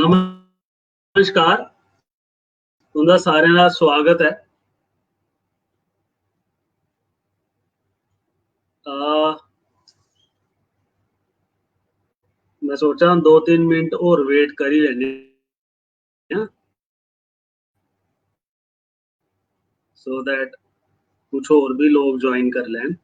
नमस्कार, तुंदा सारें दा स्वागत है। मैं सोचा 2-3 मिनट और वेट करी लैने सो दैट कुछ और भी लोग ज्वाइन कर लैन।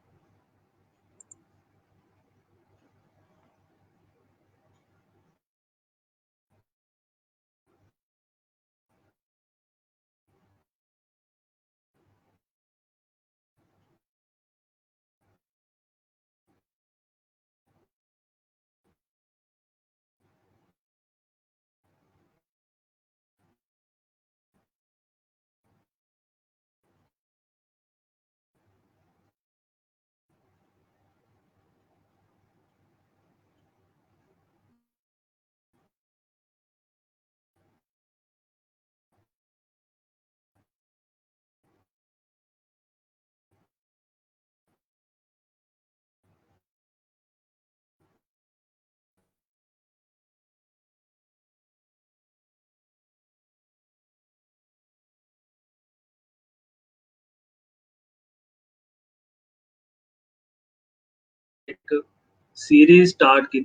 एक सीरीज स्टार्ट की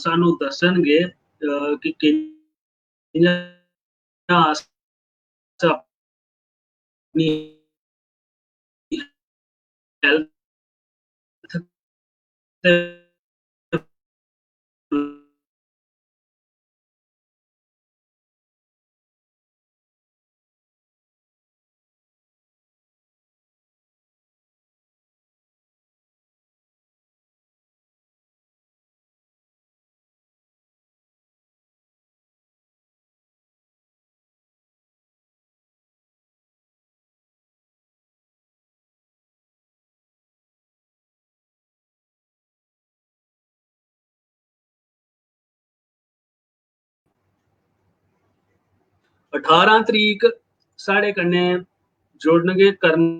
सानू दसणगे कि कि'यां अस अपनी हेल्थ ते अठारह तरीक साढ़े कन्नै जुड़नगे करन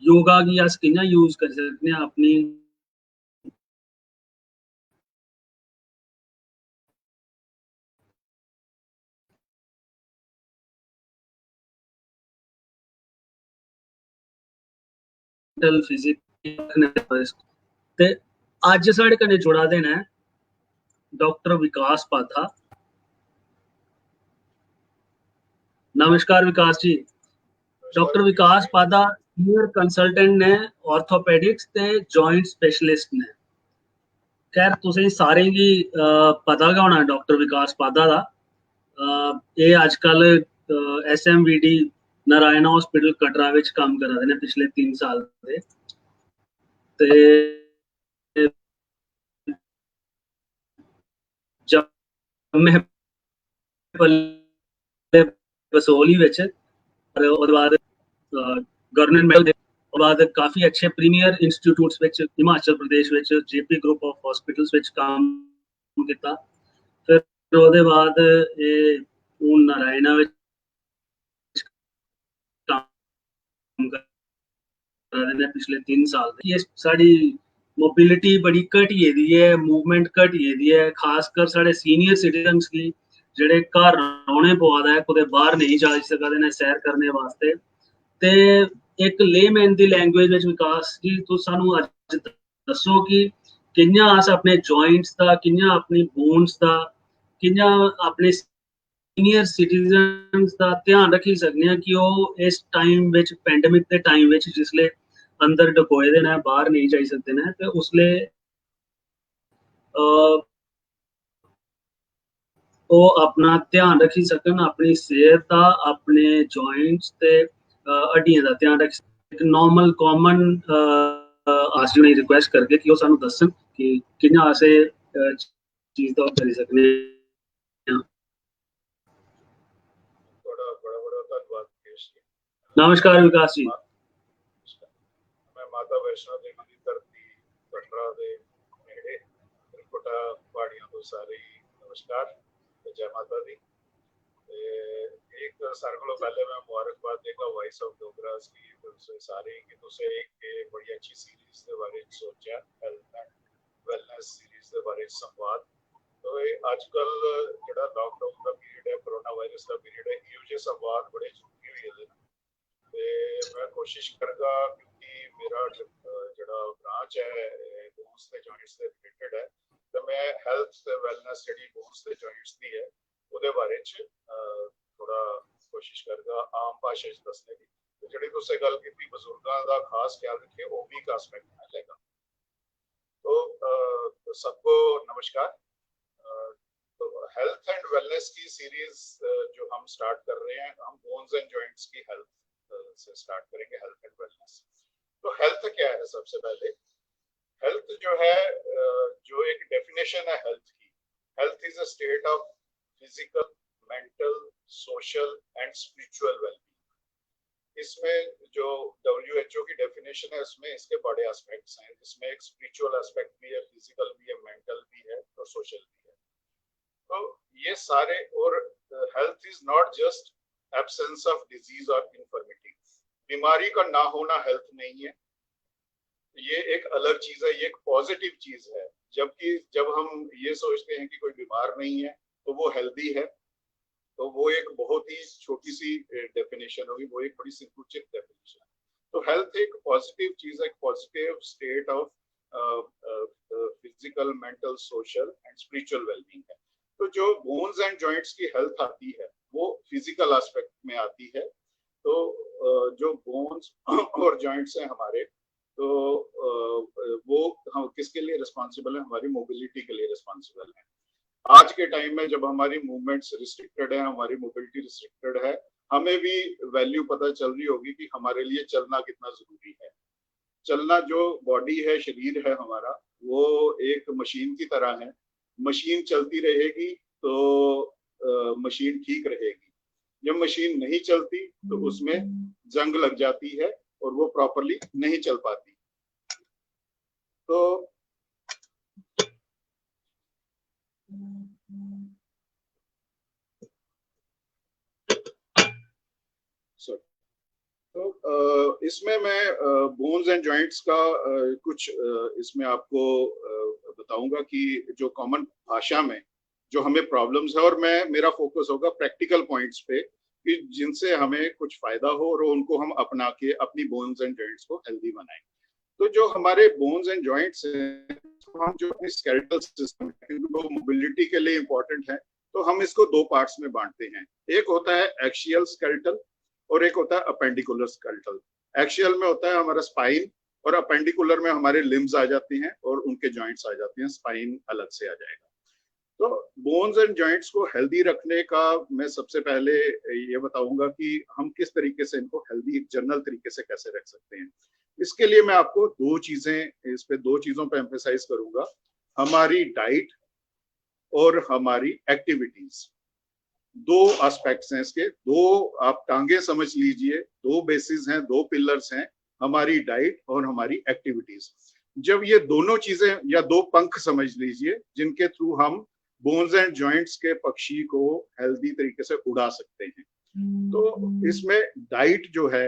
योगा गी अस कि'यां यूज करी सकने आं अपनी मेंटल फिजिकल ते अज्ज साढ़े कन्नै जुड़ा दे न डॉक्टर विकास पाथा। नमस्कार विकास जी। डॉक्टर विकास पाधा सीनियर कंसल्टेंट ने ऑर्थोपेडिक्स ते जॉइंट स्पेशलिस्ट ने। खैर तुसें सारें गी पता गै होना डॉक्टर विकास पाधा दा। एह् अजकल SMVD नारायणा हॉस्पिटल कटरा विच कम्म करा दे ने पिछले 3 साल दे ते जब मैं बसोली विच और ओहदे बाद गवर्नमेंट मेडिकल और बाद काफ़ी अच्छे प्रीमियर इंस्टीट्यूट्स विच हिमाचल प्रदेश विच JP ग्रुप ऑफ हॉस्पिटल्स विच काम कीता। फिर ओहदे बाद हून नारायणा विच काम करा दे ने पिछले 3 साल दे। ये साड़ी मोबिलिटी बड़ी घटी गेदी है, मूवमेंट घटी गेदी है, खासकर साढ़े सीनियर सिटीजन्स गी जेह्ड़े घर रौह्ने पवा दा है, कुदै बाहर नहीं जा सकदे ने सैर करने वास्ते। ते एक लेमैन दी लैंग्वेज विच विकास जी तुस सानू अज्ज दस्सो कि कि'यां अस अपने जॉइंट्स दा, कि'यां अपनी बोन्स दा, कि'यां अपने सीनियर सिटीजन्स दा ध्यान रखी सकने आं कि ओह् इस time which pandemic they time which जिसले अंदर डकोए दे न, बाहर नहीं जाई सकदे न ते उसले ਉਹ ਆਪਣਾ ਧਿਆਨ ਰੱਖੀ ਸਕਣ, ਆਪਣੀ ਸਿਹਤ ਦਾ, ਆਪਣੇ ਜੁਆਇੰਟਸ ਤੇ ਹੱਡੀਆਂ ਦਾ ਧਿਆਨ ਰੱਖ ਇੱਕ ਨॉर्मल कॉमन आसिफ ने रिक्वेस्ट करके कि वो सानू दसन कि कि'यां अस चीज दा करी सकने हैं। बड़ा बड़ा धन्यवाद मुकेश जी। नमस्कार विकास जी। मैं माता वैष्णो देवी की धरती कटरा दे नेड़े त्रिकुटा पहाड़ियां तो सारे नमस्कार, जय माता दी। एक सारे को पहले मैं मुबारकबाद देगा वॉइस ऑफ डोगरास की तुसे सारे कि तुसे एक बड़ी अच्छी सीरीज के बारे में सोचा, हेल्थ एंड वेलनेस सीरीज के बारे में संवाद। तो आजकल जो लॉकडाउन का पीरियड है, कोरोना वायरस का पीरियड है, ये जो संवाद बड़े जरूरी हुए हैं। मैं कोशिश करूँगा क्योंकि मेरा जो ब्रांच है बोन्स के जॉइंट्स से रिलेटेड है, तो मैं हेल्थ ते वेलनेस जी बोन्स के जॉइंट्स की है ਉਹਦੇ ਬਾਰੇ ਚ ਥੋੜਾ ਕੋਸ਼ਿਸ਼ ਕਰਦਾ ਆਮ ਭਾਸ਼ਾ ਚ ਦੱਸਣੇ ਦੀ। ਤੇ ਜਿਹੜੀ ਤੁਸੀਂ ਗੱਲ ਕੀਤੀ ਬਜ਼ੁਰਗਾਂ ਦਾ ਖਾਸ ਖਿਆਲ ਰੱਖੇ, ਉਹ ਵੀ ਇੱਕ ਐਸਪੈਕਟ ਹੈ लेगा। तो सबको नमस्कार। तो हेल्थ एंड वेलनेस की सीरीज जो हम स्टार्ट कर रहे हैं, हम बोन्स एंड जॉइंट्स की हेल्थ से स्टार्ट करेंगे, हेल्थ एंड वेलनेस। तो हेल्थ क्या है? सबसे पहले हेल्थ जो है, जो एक डेफिनेशन है हेल्थ की, health is a state of physical, mental, social and spiritual wellbeing. इसमें जो WHO की डेफिनेशन है, उसमें इसके बड़े एस्पेक्ट्स हैं, जिसमें एक स्पिरिचुअल एस्पेक्ट भी है, फिजिकल भी है, मेंटल भी है और सोशल भी है। तो ये सारे, और health is not just absence of disease और इन्फर्मिटी। बीमारी का ना होना हेल्थ नहीं है, ये एक अलग चीज है, ये एक पॉजिटिव चीज है। जबकि जब हम ये सोचते हैं कि कोई बीमार नहीं है तो वो हेल्दी है, तो वो एक बहुत ही छोटी सी डेफिनेशन होगी, वो एक बड़ी संकुचित डेफिनेशन है। तो हेल्थ एक पॉजिटिव चीज है, एक positive state of physical, mental, social and spiritual wellbeing है। तो जो बोन्स एंड जॉइंट्स की हेल्थ आती है वो फिजिकल एस्पेक्ट में आती है। तो जो बोन्स और जॉइंट्स हैं हमारे, तो वो हम किसके लिए रिस्पॉन्सिबल है? हमारी मोबिलिटी के लिए रिस्पॉन्सिबल है। आज के टाइम में जब हमारी मूवमेंट्स रिस्ट्रिक्टेड है, हमारी मोबिलिटी रिस्ट्रिक्टेड है, हमें भी वैल्यू पता चल रही होगी कि हमारे लिए चलना कितना जरूरी है। चलना, जो बॉडी है, शरीर है हमारा, वो एक मशीन की तरह है। मशीन चलती रहेगी तो मशीन ठीक रहेगी। जब मशीन नहीं चलती तो उसमें जंग लग जाती है और वो प्रॉपरली नहीं चल पाती। तो इसमें मैं बोन्स एंड जॉइंट्स का कुछ इसमें आपको बताऊंगा कि जो कॉमन भाषा में जो हमें प्रॉब्लम्स है, और मेरा फोकस होगा प्रैक्टिकल पॉइंट्स पे कि जिनसे हमें कुछ फायदा हो और उनको हम अपना के अपनी बोन्स एंड जॉइंट्स को हेल्दी बनाएं। तो जो हमारे बोन्स एंड जॉइंट्स हैं, हम जो अपनी स्केलेटल सिस्टम वो मोबिलिटी के लिए इंपॉर्टेंट है, तो हम इसको दो पार्ट्स में बांटते हैं। एक होता है एक्सियल स्केलेटल और एक होता है अपेंडिकुलर स्केलेटल। एक्सियल में होता है हमारा स्पाइन और अपेंडिकुलर में हमारे लिम्स आ जाते हैं और उनके जॉइंट्स आ जाते हैं, स्पाइन अलग से आ जाएगा। तो बोन्स एंड जॉइंट्स को हेल्दी रखने का मैं सबसे पहले ये बताऊंगा कि हम किस तरीके से इनको हेल्दी जनरल तरीके से कैसे रख सकते हैं। इसके लिए मैं आपको दो चीजों पे एम्फेसाइज करूंगा, हमारी डाइट और हमारी एक्टिविटीज। दो एस्पेक्ट्स हैं इसके, दो आप टांगे समझ लीजिए, दो बेसिस हैं, दो पिलर्स हैं, हमारी डाइट और हमारी एक्टिविटीज। जब ये दोनों चीजें, या दो पंख समझ लीजिए, जिनके थ्रू हम बोन्स एंड जॉइंट्स के पक्षी को हेल्दी तरीके से उड़ा सकते हैं। तो इसमें डाइट जो है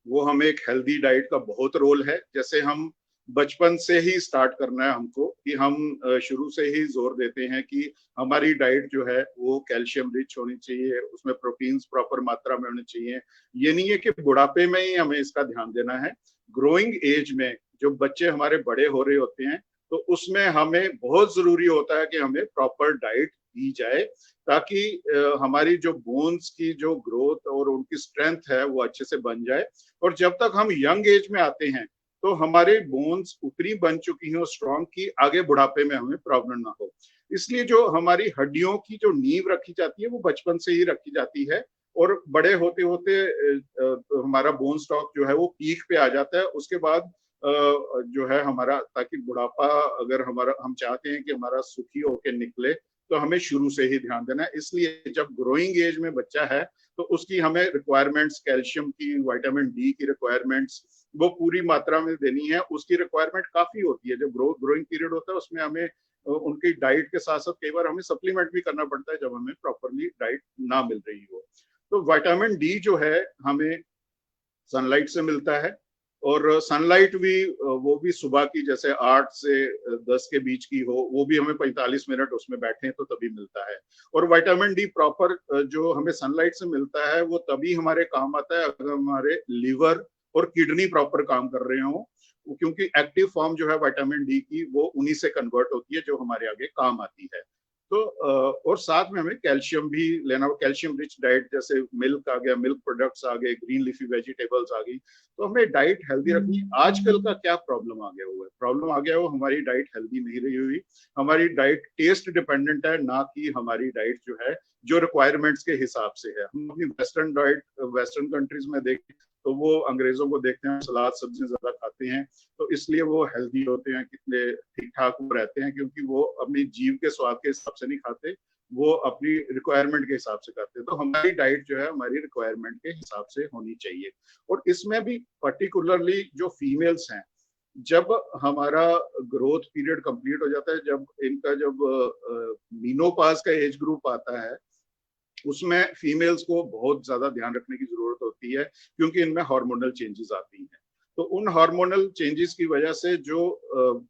वो हमें एक हेल्दी डाइट का बहुत रोल है। जैसे हम बचपन से ही स्टार्ट करना है हमको, कि हम शुरू से ही जोर देते हैं कि हमारी डाइट जो है वो कैल्शियम रिच होनी चाहिए, उसमें प्रोटीन्स प्रॉपर मात्रा में होने चाहिए। ये नहीं है कि बुढ़ापे में ही हमें इसका ध्यान देना है, ग्रोइंग एज में जो बच्चे हमारे बड़े हो रहे होते हैं, तो उसमें हमें बहुत जरूरी होता है कि हमें प्रॉपर डाइट दी जाए, ताकि हमारी जो बोन्स की जो ग्रोथ और उनकी स्ट्रेंथ है वो अच्छे से बन जाए। और जब तक हम यंग एज में आते हैं तो हमारे बोन्स उतनी बन चुकी हैं स्ट्रॉन्ग की आगे बुढ़ापे में हमें प्रॉब्लम ना हो। इसलिए जो हमारी हड्डियों की जो नींव रखी जाती है वो बचपन से ही रखी जाती है, और बड़े होते होते हमारा बोन स्टॉक जो है वो पीक पे आ जाता है। उसके बाद जो है हमारा, ताकि बुढ़ापा अगर हमारा, हम चाहते हैं कि हमारा सुखी होके निकले, तो हमें शुरू से ही ध्यान देना है। इसलिए जब ग्रोइंग एज में बच्चा है तो उसकी हमें रिक्वायरमेंट्स, कैल्शियम की, विटामिन डी की रिक्वायरमेंट्स वो पूरी मात्रा में देनी है। उसकी रिक्वायरमेंट काफी होती है। जब ग्रोइंग पीरियड होता है उसमें हमें उनकी डाइट के साथ साथ कई बार हमें सप्लीमेंट भी करना पड़ता है जब हमें प्रॉपरली डाइट ना मिल रही हो। तो विटामिन डी जो है हमें सनलाइट से मिलता है, और सनलाइट भी वो भी सुबह की, जैसे 8 से 10 के बीच की हो, वो भी हमें 45 मिनट उसमें बैठे तो तभी मिलता है। और विटामिन डी प्रॉपर जो हमें सनलाइट से मिलता है वो तभी हमारे काम आता है अगर हमारे लिवर और किडनी प्रॉपर काम कर रहे हो, क्योंकि एक्टिव फॉर्म जो है विटामिन डी की वो उन्हीं से कन्वर्ट होती है जो हमारे आगे काम आती है। तो और साथ में हमें कैल्शियम भी लेना हो। कैल्शियम रिच डाइट, जैसे मिल्क आ गया, मिल्क प्रोडक्ट्स आ गए, ग्रीन लीफी वेजिटेबल्स आ गई, तो हमें डाइट हेल्दी रखनी है। आजकल का क्या प्रॉब्लम आ गया हुआ है, प्रॉब्लम आ गया वो हमारी डाइट हेल्दी नहीं रही हुई। हमारी डाइट टेस्ट डिपेंडेंट है, ना कि हमारी डाइट जो है जो रिक्वायरमेंट्स के हिसाब से है। हम अपनी वेस्टर्न डाइट, वेस्टर्न कंट्रीज में देखें तो वो अंग्रेजों को देखते हैं सलाद सब्जियां ज्यादा खाते हैं, तो इसलिए वो हेल्दी होते हैं, कितने ठीक ठाक वो रहते हैं, क्योंकि वो अपनी जीव के स्वाद के हिसाब से नहीं खाते, वो अपनी रिक्वायरमेंट के हिसाब से खाते हैं। तो हमारी डाइट जो है हमारी रिक्वायरमेंट के हिसाब से होनी चाहिए। और इसमें भी पर्टिकुलरली जो फीमेल्स हैं, जब हमारा ग्रोथ पीरियड कंप्लीट हो जाता है, जब इनका जब मीनोपाज का एज ग्रुप आता है, उसमें फीमेल्स को बहुत ज्यादा ध्यान रखने की जरूरत होती है, क्योंकि इनमें हार्मोनल चेंजेस आती हैं। तो उन हार्मोनल चेंजेस की वजह से जो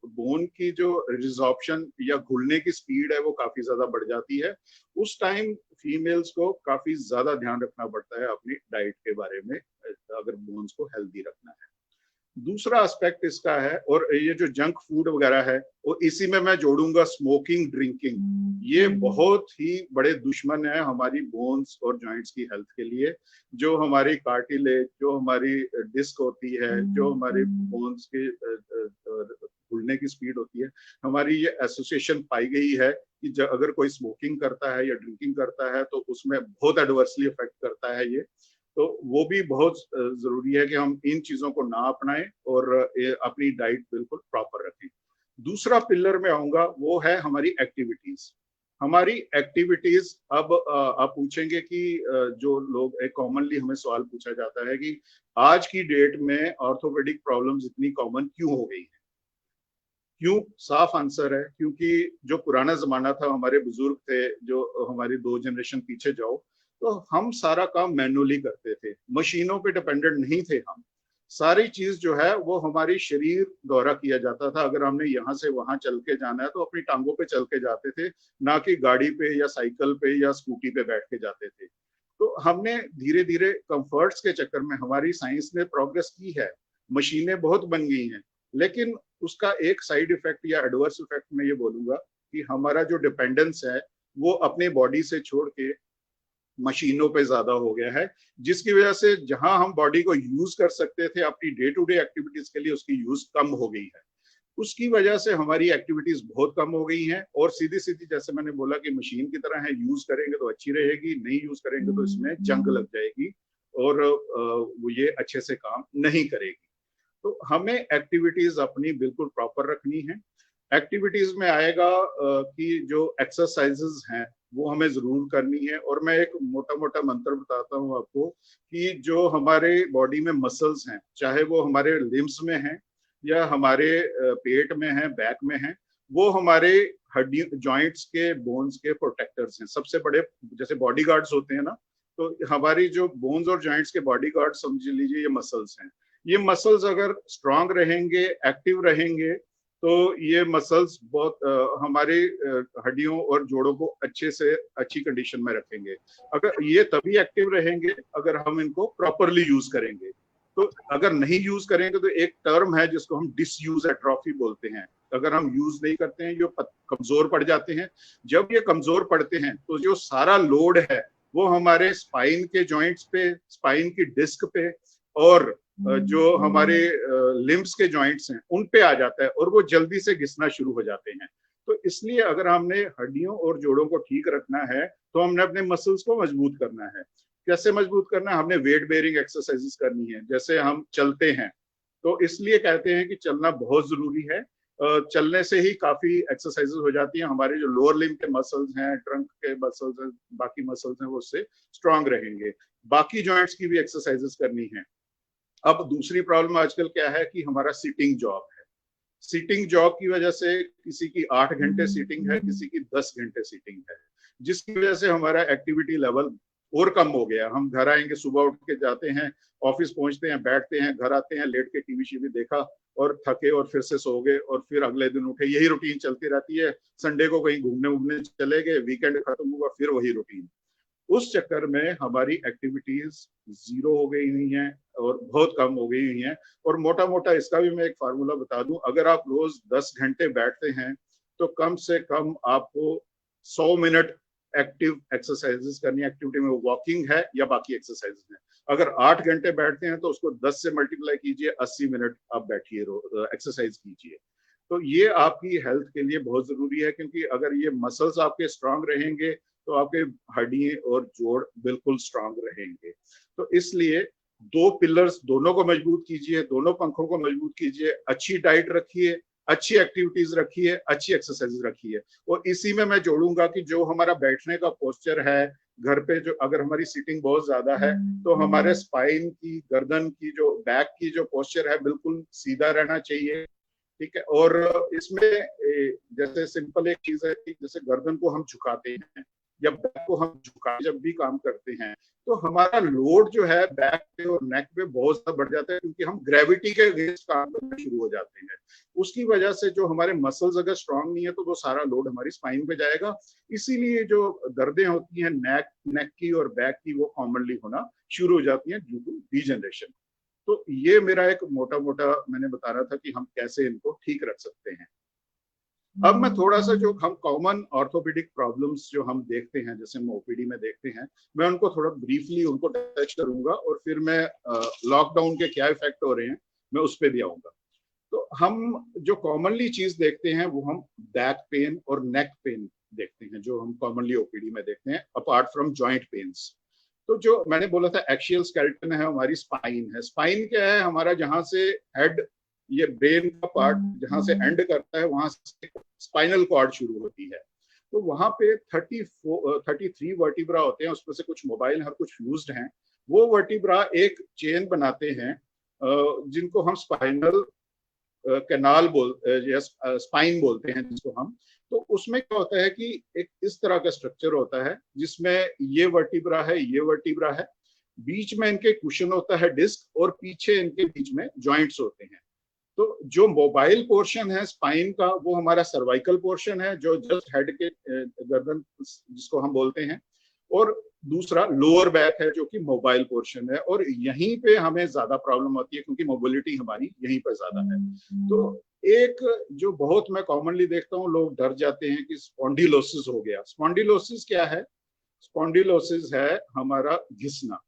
बोन की जो रिजॉर्प्शन या घुलने की स्पीड है वो काफी ज्यादा बढ़ जाती है। उस टाइम फीमेल्स को काफी ज्यादा ध्यान रखना पड़ता है अपनी डाइट के बारे में, अगर बोन्स को हेल्दी रखना है। दूसरा एस्पेक्ट इसका है, और ये जो जंक फूड वगैरह है, वो इसी में मैं जोड़ूंगा स्मोकिंग, ड्रिंकिंग। ये बहुत ही बड़े दुश्मन है हमारी बोन्स और जॉइंट्स की हेल्थ के लिए। जो हमारी कार्टिलेज, जो हमारी डिस्क होती है, जो हमारी बोन्स के खुलने की स्पीड होती है, हमारी ये एसोसिएशन पाई गई है कि अगर कोई स्मोकिंग करता है या ड्रिंकिंग करता है तो उसमें बहुत एडवर्सली इफेक्ट करता है ये। तो वो भी बहुत जरूरी है कि हम इन चीजों को ना अपनाएं और अपनी डाइट बिल्कुल प्रॉपर रखें। दूसरा पिलर में आऊंगा वो है हमारी एक्टिविटीज। हमारी एक्टिविटीज, अब आप पूछेंगे कि जो लोग, एक कॉमनली हमें सवाल पूछा जाता है कि आज की डेट में ऑर्थोपेडिक प्रॉब्लम्स इतनी कॉमन क्यों हो गई है। क्यों? साफ आंसर है, क्योंकि जो पुराना जमाना था, हमारे बुजुर्ग थे, जो हमारी 2 जनरेशन पीछे जाओ, तो हम सारा काम मैनुअली करते थे, मशीनों पे डिपेंडेंट नहीं थे हम। सारी चीज जो है वो हमारी शरीर द्वारा किया जाता था। अगर हमने यहाँ से वहां चल के जाना है तो अपनी टांगों पे चल के जाते थे, ना कि गाड़ी पे या साइकिल पे या स्कूटी पे बैठ के जाते थे। तो हमने धीरे धीरे कंफर्ट्स के चक्कर में, हमारी साइंस ने प्रोग्रेस की है, मशीनें बहुत बन गई हैं, लेकिन उसका एक साइड इफेक्ट या एडवर्स इफेक्ट मैं ये बोलूंगा कि हमारा जो डिपेंडेंस है वो अपने बॉडी से छोड़ के मशीनों पे ज्यादा हो गया है, जिसकी वजह से जहां हम बॉडी को यूज कर सकते थे अपनी डे टू डे एक्टिविटीज के लिए, उसकी यूज कम हो गई है। उसकी वजह से हमारी एक्टिविटीज बहुत कम हो गई हैं, और सीधी सीधी जैसे मैंने बोला कि मशीन की तरह है, यूज करेंगे तो अच्छी रहेगी, नहीं यूज करेंगे तो इसमें जंग लग जाएगी और वो ये अच्छे से काम नहीं करेगी। तो हमें एक्टिविटीज अपनी बिल्कुल प्रॉपर रखनी है। एक्टिविटीज में आएगा कि जो एक्सरसाइजेज हैं वो हमें जरूर करनी है। और मैं एक मोटा मोटा मंत्र बताता हूँ आपको कि जो हमारे बॉडी में मसल्स हैं, चाहे वो हमारे लिम्स में हैं या हमारे पेट में है, बैक में है, वो हमारे हड्डी, जॉइंट्स के, बोन्स के प्रोटेक्टर्स हैं, सबसे बड़े, जैसे बॉडी गार्ड्स होते हैं ना, तो हमारी जो बोन्स और जॉइंट्स के बॉडी गार्ड समझ लीजिए ये मसल्स हैं। ये मसल्स अगर स्ट्रांग रहेंगे, एक्टिव रहेंगे, तो ये मसल्स बहुत हमारे हड्डियों और जोड़ों को अच्छे से अच्छी कंडीशन में रखेंगे। अगर ये तभी एक्टिव रहेंगे अगर हम इनको प्रॉपरली यूज करेंगे। तो अगर नहीं यूज करेंगे तो एक टर्म है जिसको हम डिसयूज एट्रोफी बोलते हैं। अगर हम यूज नहीं करते हैं, जो कमजोर पड़ जाते हैं, जब ये कमजोर पड़ते हैं तो जो सारा लोड है वो हमारे स्पाइन के जॉइंट्स पे, स्पाइन की डिस्क पे और जो हमारे लिम्स के जॉइंट्स हैं उन पे आ जाता है और वो जल्दी से घिसना शुरू हो जाते हैं। तो इसलिए अगर हमने हड्डियों और जोड़ों को ठीक रखना है तो हमने अपने मसल्स को मजबूत करना है। कैसे मजबूत करना है? हमने वेट बेयरिंग एक्सरसाइजेस करनी है। जैसे हम चलते हैं तो इसलिए कहते हैं कि चलना बहुत जरूरी है। चलने से ही काफी एक्सरसाइजेस हो जाती हैं, हमारे जो लोअर लिम्ब के मसल्स हैं, ट्रंक के मसल्स हैं, बाकी मसल्स हैं, वो उससे स्ट्रांग रहेंगे। बाकी जॉइंट्स की भी एक्सरसाइजेस करनी है। अब दूसरी प्रॉब्लम आजकल क्या है कि हमारा सिटिंग जॉब है। सीटिंग जॉब की वजह से किसी की 8 घंटे सीटिंग है, किसी की 10 घंटे सीटिंग है, जिसकी वजह से हमारा एक्टिविटी लेवल और कम हो गया। हम घर आएंगे, सुबह उठ के जाते हैं, ऑफिस पहुंचते हैं, बैठते हैं, घर आते हैं, लेट के टीवी शीवी देखा और थके और फिर से सो गए और फिर अगले दिन उठे, यही रूटीन चलती रहती है। संडे को कहीं घूमने वूमने चले गए, वीकेंड खत्म हुआ, फिर वही रूटीन। उस चक्कर में हमारी एक्टिविटीज जीरो हो गई हुई हैं और बहुत कम हो गई हुई हैं। और मोटा मोटा इसका भी मैं एक फार्मूला बता दूं, अगर आप रोज 10 घंटे बैठते हैं तो कम से कम आपको 100 मिनट एक्टिव एक्सरसाइजेस करनी है। एक्टिविटी में वॉकिंग है या बाकी एक्सरसाइजेस है। अगर 8 घंटे बैठते हैं तो उसको 10 से मल्टीप्लाई कीजिए, 80 मिनट आप बैठिए, एक्सरसाइज कीजिए। तो ये आपकी हेल्थ के लिए बहुत जरूरी है, क्योंकि अगर ये मसल्स आपके स्ट्रांग रहेंगे तो आपके हड्डियां और जोड़ बिल्कुल स्ट्रांग रहेंगे। तो इसलिए दो पिलर्स, दोनों को मजबूत कीजिए, दोनों पंखों को मजबूत कीजिए, अच्छी डाइट रखिए, अच्छी एक्टिविटीज रखिए, अच्छी एक्सरसाइज रखिए। और इसी में मैं जोड़ूंगा कि जो हमारा बैठने का पोस्चर है घर पे, जो अगर हमारी सीटिंग बहुत ज्यादा है तो हमारे स्पाइन की, गर्दन की, जो बैक की जो पोस्चर है बिल्कुल सीधा रहना चाहिए। ठीक है। और इसमें जैसे सिंपल एक चीज है कि जैसे गर्दन को हम झुकाते हैं या बैक को हम झुका जब भी काम करते हैं तो हमारा लोड जो है बैक पे और नेक पे बहुत ज्यादा बढ़ जाता है, क्योंकि हम ग्रेविटी के अगेंस्ट काम करना शुरू हो जाते हैं। उसकी वजह से जो हमारे मसल्स अगर स्ट्रांग नहीं है तो वो सारा लोड हमारी स्पाइन पे जाएगा। इसीलिए जो दर्दें होती हैं नेक की और बैक की, वो कॉमनली होना शुरू हो जाती हैं ड्यू टू डीजनरेशन। तो ये मेरा एक मोटा मोटा मैंने बता रहा था कि हम कैसे इनको ठीक रख सकते हैं। अब मैं थोड़ा सा जो हम कॉमन ऑर्थोपेडिक प्रॉब्लम्स जो हम देखते हैं, जैसे हम ओपीडी में देखते हैं, मैं उनको थोड़ा ब्रीफली उनको टच करूंगा और फिर मैं लॉकडाउन के क्या इफेक्ट हो रहे हैं मैं उस पर भी आऊंगा। तो हम जो कॉमनली चीज देखते हैं वो हम बैक पेन और नेक पेन देखते हैं, जो हम कॉमनली ओपीडी में देखते हैं, अपार्ट फ्रॉम जॉइंट पेन्स। तो जो मैंने बोला था एक्सियल स्केलेटन है, हमारी स्पाइन है। स्पाइन क्या है? हमारा जहां से हेड, ये ब्रेन का पार्ट जहां से एंड करता है, वहां से स्पाइनल कॉर्ड शुरू होती है। तो वहां पे 33 वर्टिब्रा होते हैं, उसमें से कुछ मोबाइल और कुछ फ्यूज्ड हैं। वो वर्टिब्रा एक चेन बनाते हैं जिनको हम स्पाइनल कैनाल स्पाइन बोलते हैं जिसको हम। तो उसमें क्या होता है कि एक इस तरह का स्ट्रक्चर होता है जिसमें ये वर्टिब्रा है, ये वर्टिब्रा है, बीच में इनके कुशन होता है डिस्क, और पीछे इनके बीच में जॉइंट्स होते हैं। तो जो मोबाइल पोर्शन है स्पाइन का वो हमारा सर्वाइकल पोर्शन है, जो जस्ट हेड के गर्दन जिसको हम बोलते हैं, और दूसरा लोअर बैक है जो कि मोबाइल पोर्शन है। और यहीं पे हमें ज्यादा प्रॉब्लम होती है क्योंकि मोबिलिटी हमारी यहीं पर ज्यादा है। तो एक जो बहुत मैं कॉमनली देखता हूँ, लोग डर जाते हैं कि स्पॉन्डिलोसिस हो गया। स्पॉन्डिलोसिस क्या है? स्पॉन्डिलोसिस है हमारा घिसना।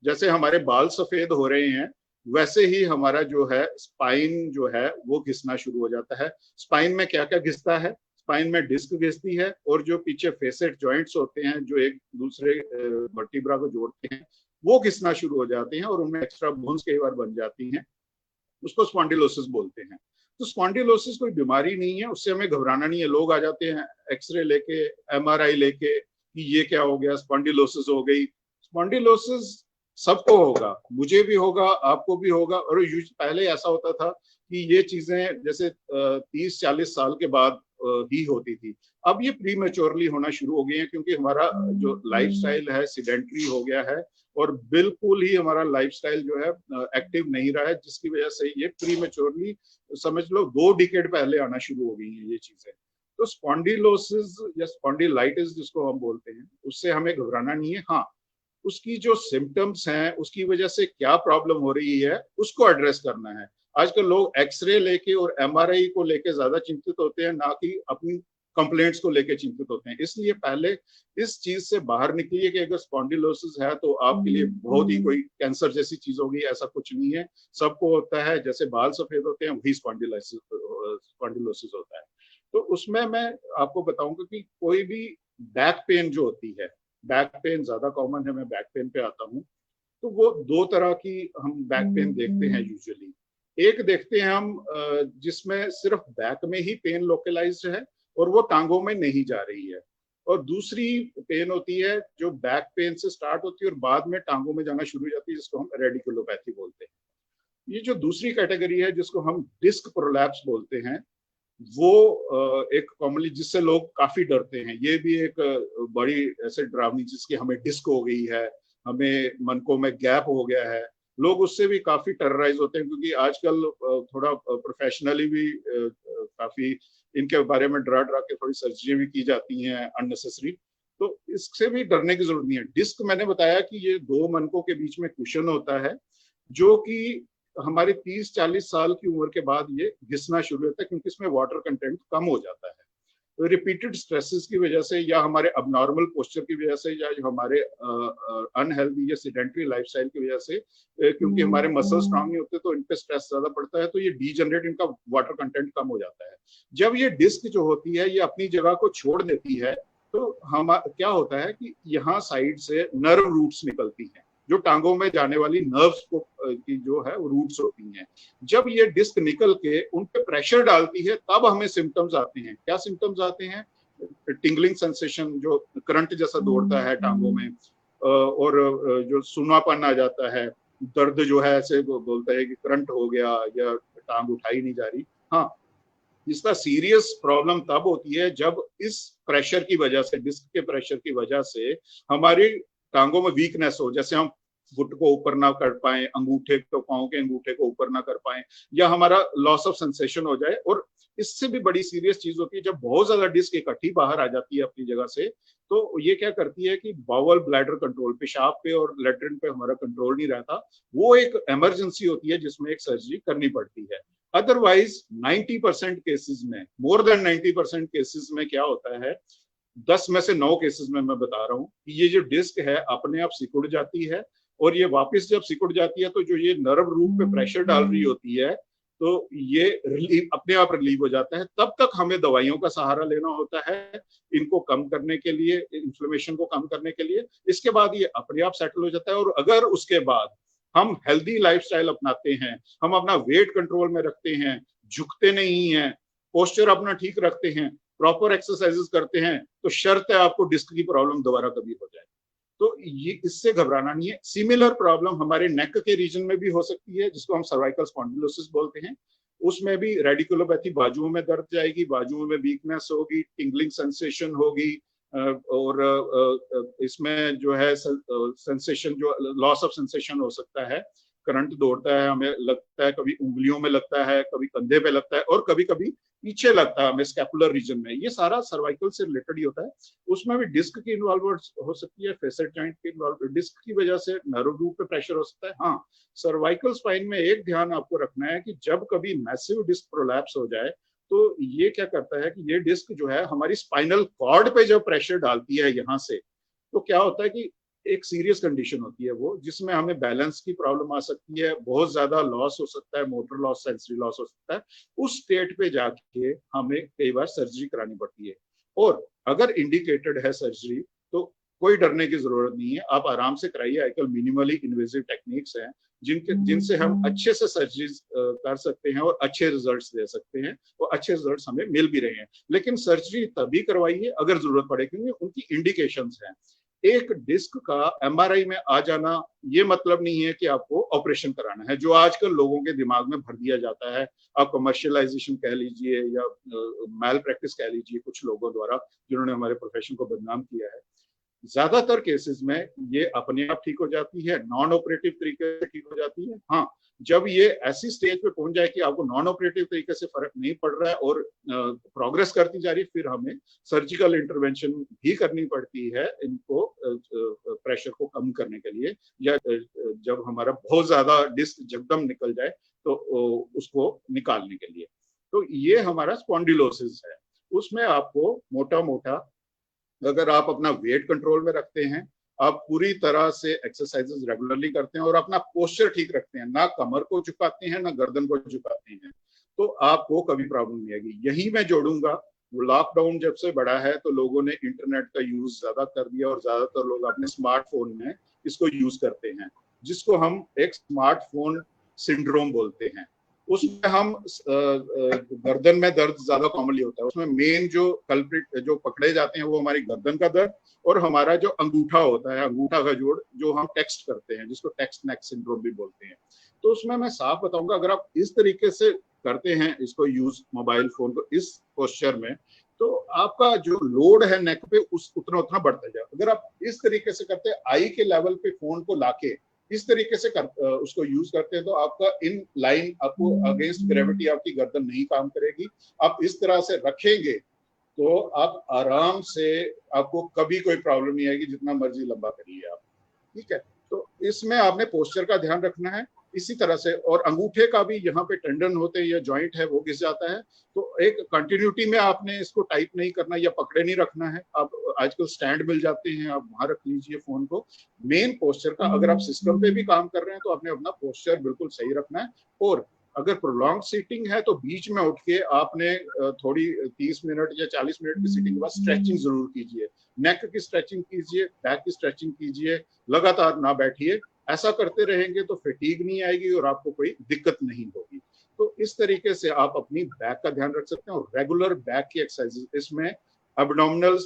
जैसे हमारे बाल सफेद हो रहे हैं वैसे ही हमारा जो है स्पाइन जो है वो घिसना शुरू हो जाता है। स्पाइन में क्या क्या घिसता है? स्पाइन में डिस्क घिसती है, और जो पीछे फेसेट जॉइंट्स होते हैं जो एक दूसरे वर्टिब्रा को जोड़ते हैं वो घिसना शुरू हो जाते हैं, और उनमें एक्स्ट्रा बोन्स कई बार बन जाती हैं, उसको स्पॉन्डिलोसिस बोलते हैं। तो स्पॉन्डिलोसिस कोई बीमारी नहीं है, उससे हमें घबराना नहीं है। लोग आ जाते हैं एक्सरे लेके, एमआरआई लेके कि ये क्या हो गया, स्पॉन्डिलोसिस हो गई। स्पॉन्डिलोसिस सबको होगा, मुझे भी होगा, आपको भी होगा। और पहले ऐसा होता था कि ये चीजें जैसे 30-40 साल के बाद ही होती थी। अब ये प्रीमेच्योरली होना शुरू हो गई है, क्योंकि हमारा जो लाइफस्टाइल है सीडेंटरी हो गया है, और बिल्कुल ही हमारा लाइफस्टाइल जो है एक्टिव नहीं रहा है, जिसकी वजह से ये प्रीमेच्योरली, समझ लो 2 डिकेड पहले आना शुरू हो गई है ये चीजें। तो स्पॉन्डिलोसिस या स्पॉन्डिलाइटिस जिसको हम बोलते हैं, उससे हमें घबराना नहीं है। हाँ, उसकी जो सिम्टम्स हैं, उसकी वजह से क्या प्रॉब्लम हो रही है, उसको एड्रेस करना है। आजकल लोग एक्सरे लेके और एमआरआई को लेके ज्यादा चिंतित होते हैं, ना कि अपनी कंप्लेंट्स को लेकर चिंतित होते हैं। इसलिए पहले इस चीज से बाहर निकलिए कि अगर स्पॉन्डिलोसिस है तो आपके लिए बहुत ही कोई कैंसर जैसी चीज होगी, ऐसा कुछ नहीं है। सबको होता है, जैसे बाल सफेद होते हैं वही स्पॉन्डिलोसिस होता है। तो उसमें मैं आपको बताऊंगा कि कोई भी बैक पेन जो होती है, बैक पेन ज्यादा कॉमन है, मैं बैक पेन पे आता हूँ। तो वो दो तरह की हम बैक पेन देखते हैं यूजुअली। एक देखते हैं हम जिसमें सिर्फ बैक में ही पेन लोकलाइज्ड है और वो टांगों में नहीं जा रही है, और दूसरी पेन होती है जो बैक पेन से स्टार्ट होती है और बाद में टांगों में जाना शुरू हो जाती है, जिसको हम रेडिकुलोपैथी बोलते हैं। ये जो दूसरी कैटेगरी है जिसको हम डिस्क प्रोलैप्स बोलते हैं, वो एक कॉमनली जिससे लोग काफी डरते हैं। ये भी एक बड़ी ऐसे डरावनी चीज की हमें डिस्क हो गई है, हमें मनकों में गैप हो गया है, लोग उससे भी काफी टेरराइज होते हैं, क्योंकि आजकल थोड़ा प्रोफेशनली भी काफी इनके बारे में डरा डरा के थोड़ी सर्जरी भी की जाती हैं अननेसेसरी। तो इससे भी डरने की जरूरत नहीं है। डिस्क मैंने बताया कि ये दो मनकों के बीच में कुशन होता है, जो कि हमारे 30-40 साल की उम्र के बाद ये घिसना शुरू होता है, क्योंकि इसमें वाटर कंटेंट कम हो जाता है। तो रिपीटेड स्ट्रेसेस की वजह से, या हमारे अबनॉर्मल पोस्चर की वजह से, या हमारे अनहेल्दी या सेडेंटरी लाइफस्टाइल की वजह से, क्योंकि हमारे मसल स्ट्रांग नहीं होते तो इन पे स्ट्रेस ज्यादा पड़ता है, तो ये डीजनरेट, इनका वाटर कंटेंट कम हो जाता है। जब ये डिस्क जो होती है ये अपनी जगह को छोड़ देती है, तो हम क्या होता है कि यहाँ साइड से नर्व रूट्स निकलती हैं, जो टांगों में जाने वाली नर्व्स को की जो है वो रूट्स होती हैं। जब ये डिस्क निकल के उन पे प्रेशर डालती है तब हमें सिम्टम्स आते हैं। क्या सिम्टम्स आते हैं? टिंगलिंग सेंसेशन, जो करंट जैसा दौड़ता है टांगों में, और जो सुनापन आ जाता है, दर्द जो है ऐसे बोलता है कि करंट हो गया या टांग उठाई नहीं जा रही। हाँ, इसका सीरियस प्रॉब्लम तब होती है जब इस प्रेशर की वजह से, डिस्क के प्रेशर की वजह से हमारी टांगों में वीकनेस हो, जैसे हम फुट को ऊपर ना कर पाए, अंगूठे को, पांव के अंगूठे को ऊपर ना कर पाए, या हमारा लॉस ऑफ सेंसेशन हो जाए। और इससे भी बड़ी सीरियस चीज होती है जब बहुत ज्यादा डिस्क इकट्ठी बाहर आ जाती है अपनी जगह से, तो ये क्या करती है कि बाउल ब्लैडर कंट्रोल, पेशाब पे और लेटरिन पे हमारा कंट्रोल नहीं रहता। वो एक इमरजेंसी होती है जिसमें एक सर्जरी करनी पड़ती है। अदरवाइज 90% केसेस में, मोर देन 90% केसेस में क्या होता है, 10 में से 9 केसेस में मैं बता रहा हूँ कि ये जो डिस्क है अपने आप सिकुड़ जाती है, और ये वापस जब सिकुड़ जाती है तो जो ये नर्व रूट पे प्रेशर डाल रही होती है, तो ये रिलीव, अपने आप रिलीव हो जाता है। तब तक हमें दवाइयों का सहारा लेना होता है इनको कम करने के लिए, इन्फ्लेमेशन को कम करने के लिए। इसके बाद ये अपने आप सेटल हो जाता है। और अगर उसके बाद हम हेल्दी लाइफस्टाइल अपनाते हैं, हम अपना वेट कंट्रोल में रखते हैं, झुकते नहीं हैं, पोस्चर अपना ठीक रखते हैं, प्रॉपर एक्सरसाइजेस करते हैं, तो शर्त है आपको डिस्क की प्रॉब्लम दोबारा कभी हो जाए। तो ये, इससे घबराना नहीं है। सिमिलर प्रॉब्लम हमारे नेक के रीजन में भी हो सकती है, जिसको हम सर्वाइकल स्पॉन्डिलोसिस बोलते हैं। उसमें भी रेडिकुलोपैथी, बाजुओं में दर्द जाएगी, बाजुओं में वीकनेस होगी, टिंगलिंग सेंसेशन होगी, और इसमें जो है सेंसेशन, जो लॉस ऑफ सेंसेशन हो सकता है, करंट दौड़ता है, हमें लगता है, कभी उंगलियों में लगता है, कभी कंधे पे लगता है, और कभी कभी पीछे लगता है हमें स्कैपुलर रीजन में। ये सारा सर्वाइकल से रिलेटेड ही होता है। उसमें भी डिस्क की इन्वॉल्वमेंट हो सकती है, फेसेट जॉइंट की इन्वॉल्वमेंट, डिस्क की वजह से नर्व रूट पे प्रेशर हो सकता है। हाँ, सर्वाइकल स्पाइन में एक ध्यान आपको रखना है कि जब कभी मैसिव डिस्क प्रोलैप्स हो जाए, तो ये क्या करता है कि ये डिस्क जो है हमारी स्पाइनल कॉर्ड पे जब प्रेशर डालती है यहाँ से, तो क्या होता है कि एक सीरियस कंडीशन होती है वो, जिसमें हमें बैलेंस की प्रॉब्लम आ सकती है, बहुत ज्यादा लॉस हो सकता है, मोटर लॉस, सेंसरी लॉस हो सकता है। उस स्टेट पे जाके हमें कई बार सर्जरी करानी पड़ती है। और अगर इंडिकेटेड है सर्जरी तो कोई डरने की जरूरत नहीं है, आप आराम से कराइए। आजकल मिनिमली इन्वेजिव टेक्निक्स हैं जिनसे हम अच्छे से सर्जरी कर सकते हैं और अच्छे रिजल्ट्स दे सकते हैं, और अच्छे रिजल्ट्स हमें मिल भी रहे हैं। लेकिन सर्जरी तभी करवाइए अगर जरूरत पड़े, क्योंकि उनकी इंडिकेशंस हैं। एक डिस्क का एमआरआई में आ जाना ये मतलब नहीं है कि आपको ऑपरेशन कराना है, जो आजकल लोगों के दिमाग में भर दिया जाता है। आप कमर्शियलाइजेशन कह लीजिए या मैल प्रैक्टिस कह लीजिए कुछ लोगों द्वारा, जिन्होंने हमारे प्रोफेशन को बदनाम किया है। ज्यादातर केसेस में ये अपने आप ठीक हो जाती है, नॉन ऑपरेटिव तरीके से ठीक हो जाती है। हाँ, जब ये ऐसी स्टेज पे पहुंच जाए कि आपको नॉन ऑपरेटिव तरीके से फर्क नहीं पड़ रहा है और प्रोग्रेस करती जा रही है, फिर हमें सर्जिकल इंटरवेंशन भी करनी पड़ती है इनको प्रेशर को कम करने के लिए, या जब हमारा बहुत ज्यादा डिस्क जगदम निकल जाए तो उसको निकालने के लिए। तो ये हमारा स्पॉन्डिलोसिस है। उसमें आपको मोटा मोटा, अगर आप अपना वेट कंट्रोल में रखते हैं, आप पूरी तरह से एक्सरसाइजेस रेगुलरली करते हैं और अपना पोस्चर ठीक रखते हैं, ना कमर को झुकाते हैं ना गर्दन को झुकाते हैं, तो आपको कभी प्रॉब्लम नहीं आएगी। यही मैं जोड़ूंगा, लॉकडाउन जब से बढ़ा है तो लोगों ने इंटरनेट का यूज ज्यादा कर दिया और ज्यादातर लोग अपने स्मार्टफोन में इसको यूज करते हैं, जिसको हम एक स्मार्टफोन सिंड्रोम बोलते हैं। उसमें हम गर्दन में दर्द ज्यादा कॉमनली होता है। उसमें मेन जो कल्प्रिट जो पकड़े जाते हैं वो हमारी गर्दन का दर्द और हमारा जो अंगूठा होता है, अंगूठा का जोड़, जो हम टेक्स्ट करते हैं, जिसको टेक्स्ट नेक सिंड्रोम भी बोलते हैं। तो उसमें मैं साफ बताऊंगा, अगर आप इस तरीके से करते हैं इसको यूज, मोबाइल फोन को इस पोस्चर में, तो आपका जो लोड है नेक पे उस उतना उतना बढ़ता जाए। अगर आप इस तरीके से करते हैं, आई के लेवल पे फोन को लाके इस तरीके से उसको यूज करते हैं, तो आपका इन लाइन, आपको अगेंस्ट ग्रेविटी आपकी गर्दन नहीं काम करेगी। आप इस तरह से रखेंगे तो आप आराम से, आपको कभी कोई प्रॉब्लम नहीं आएगी, जितना मर्जी लंबा करिए आप, ठीक है। तो इसमें आपने पोस्चर का ध्यान रखना है इसी तरह से। और अंगूठे का भी, यहाँ पे टेंडन होते हैं या जॉइंट है वो घिस जाता है, तो एक कंटिन्यूटी में आपने इसको टाइप नहीं करना या पकड़े नहीं रखना है। आप आजकल स्टैंड मिल जाते हैं, आप वहां रख लीजिए फोन को। मेन पोस्चर का, अगर आप सिस्टम पे भी काम कर रहे हैं तो आपने अपना पोस्चर बिल्कुल सही रखना है। और अगर प्रोलॉन्ग सीटिंग है तो बीच में उठ के आपने थोड़ी 30 मिनट या 40 मिनट की सीटिंग के बाद स्ट्रेचिंग जरूर कीजिए। नेक की स्ट्रेचिंग कीजिए, बैक की स्ट्रेचिंग कीजिए, लगातार ना बैठिए। ऐसा करते रहेंगे तो फटीग नहीं आएगी और आपको कोई दिक्कत नहीं होगी। तो इस तरीके से आप अपनी बैक का ध्यान रख सकते हैं। और रेगुलर बैक की एक्सरसाइज, इसमें एब्डोमिनल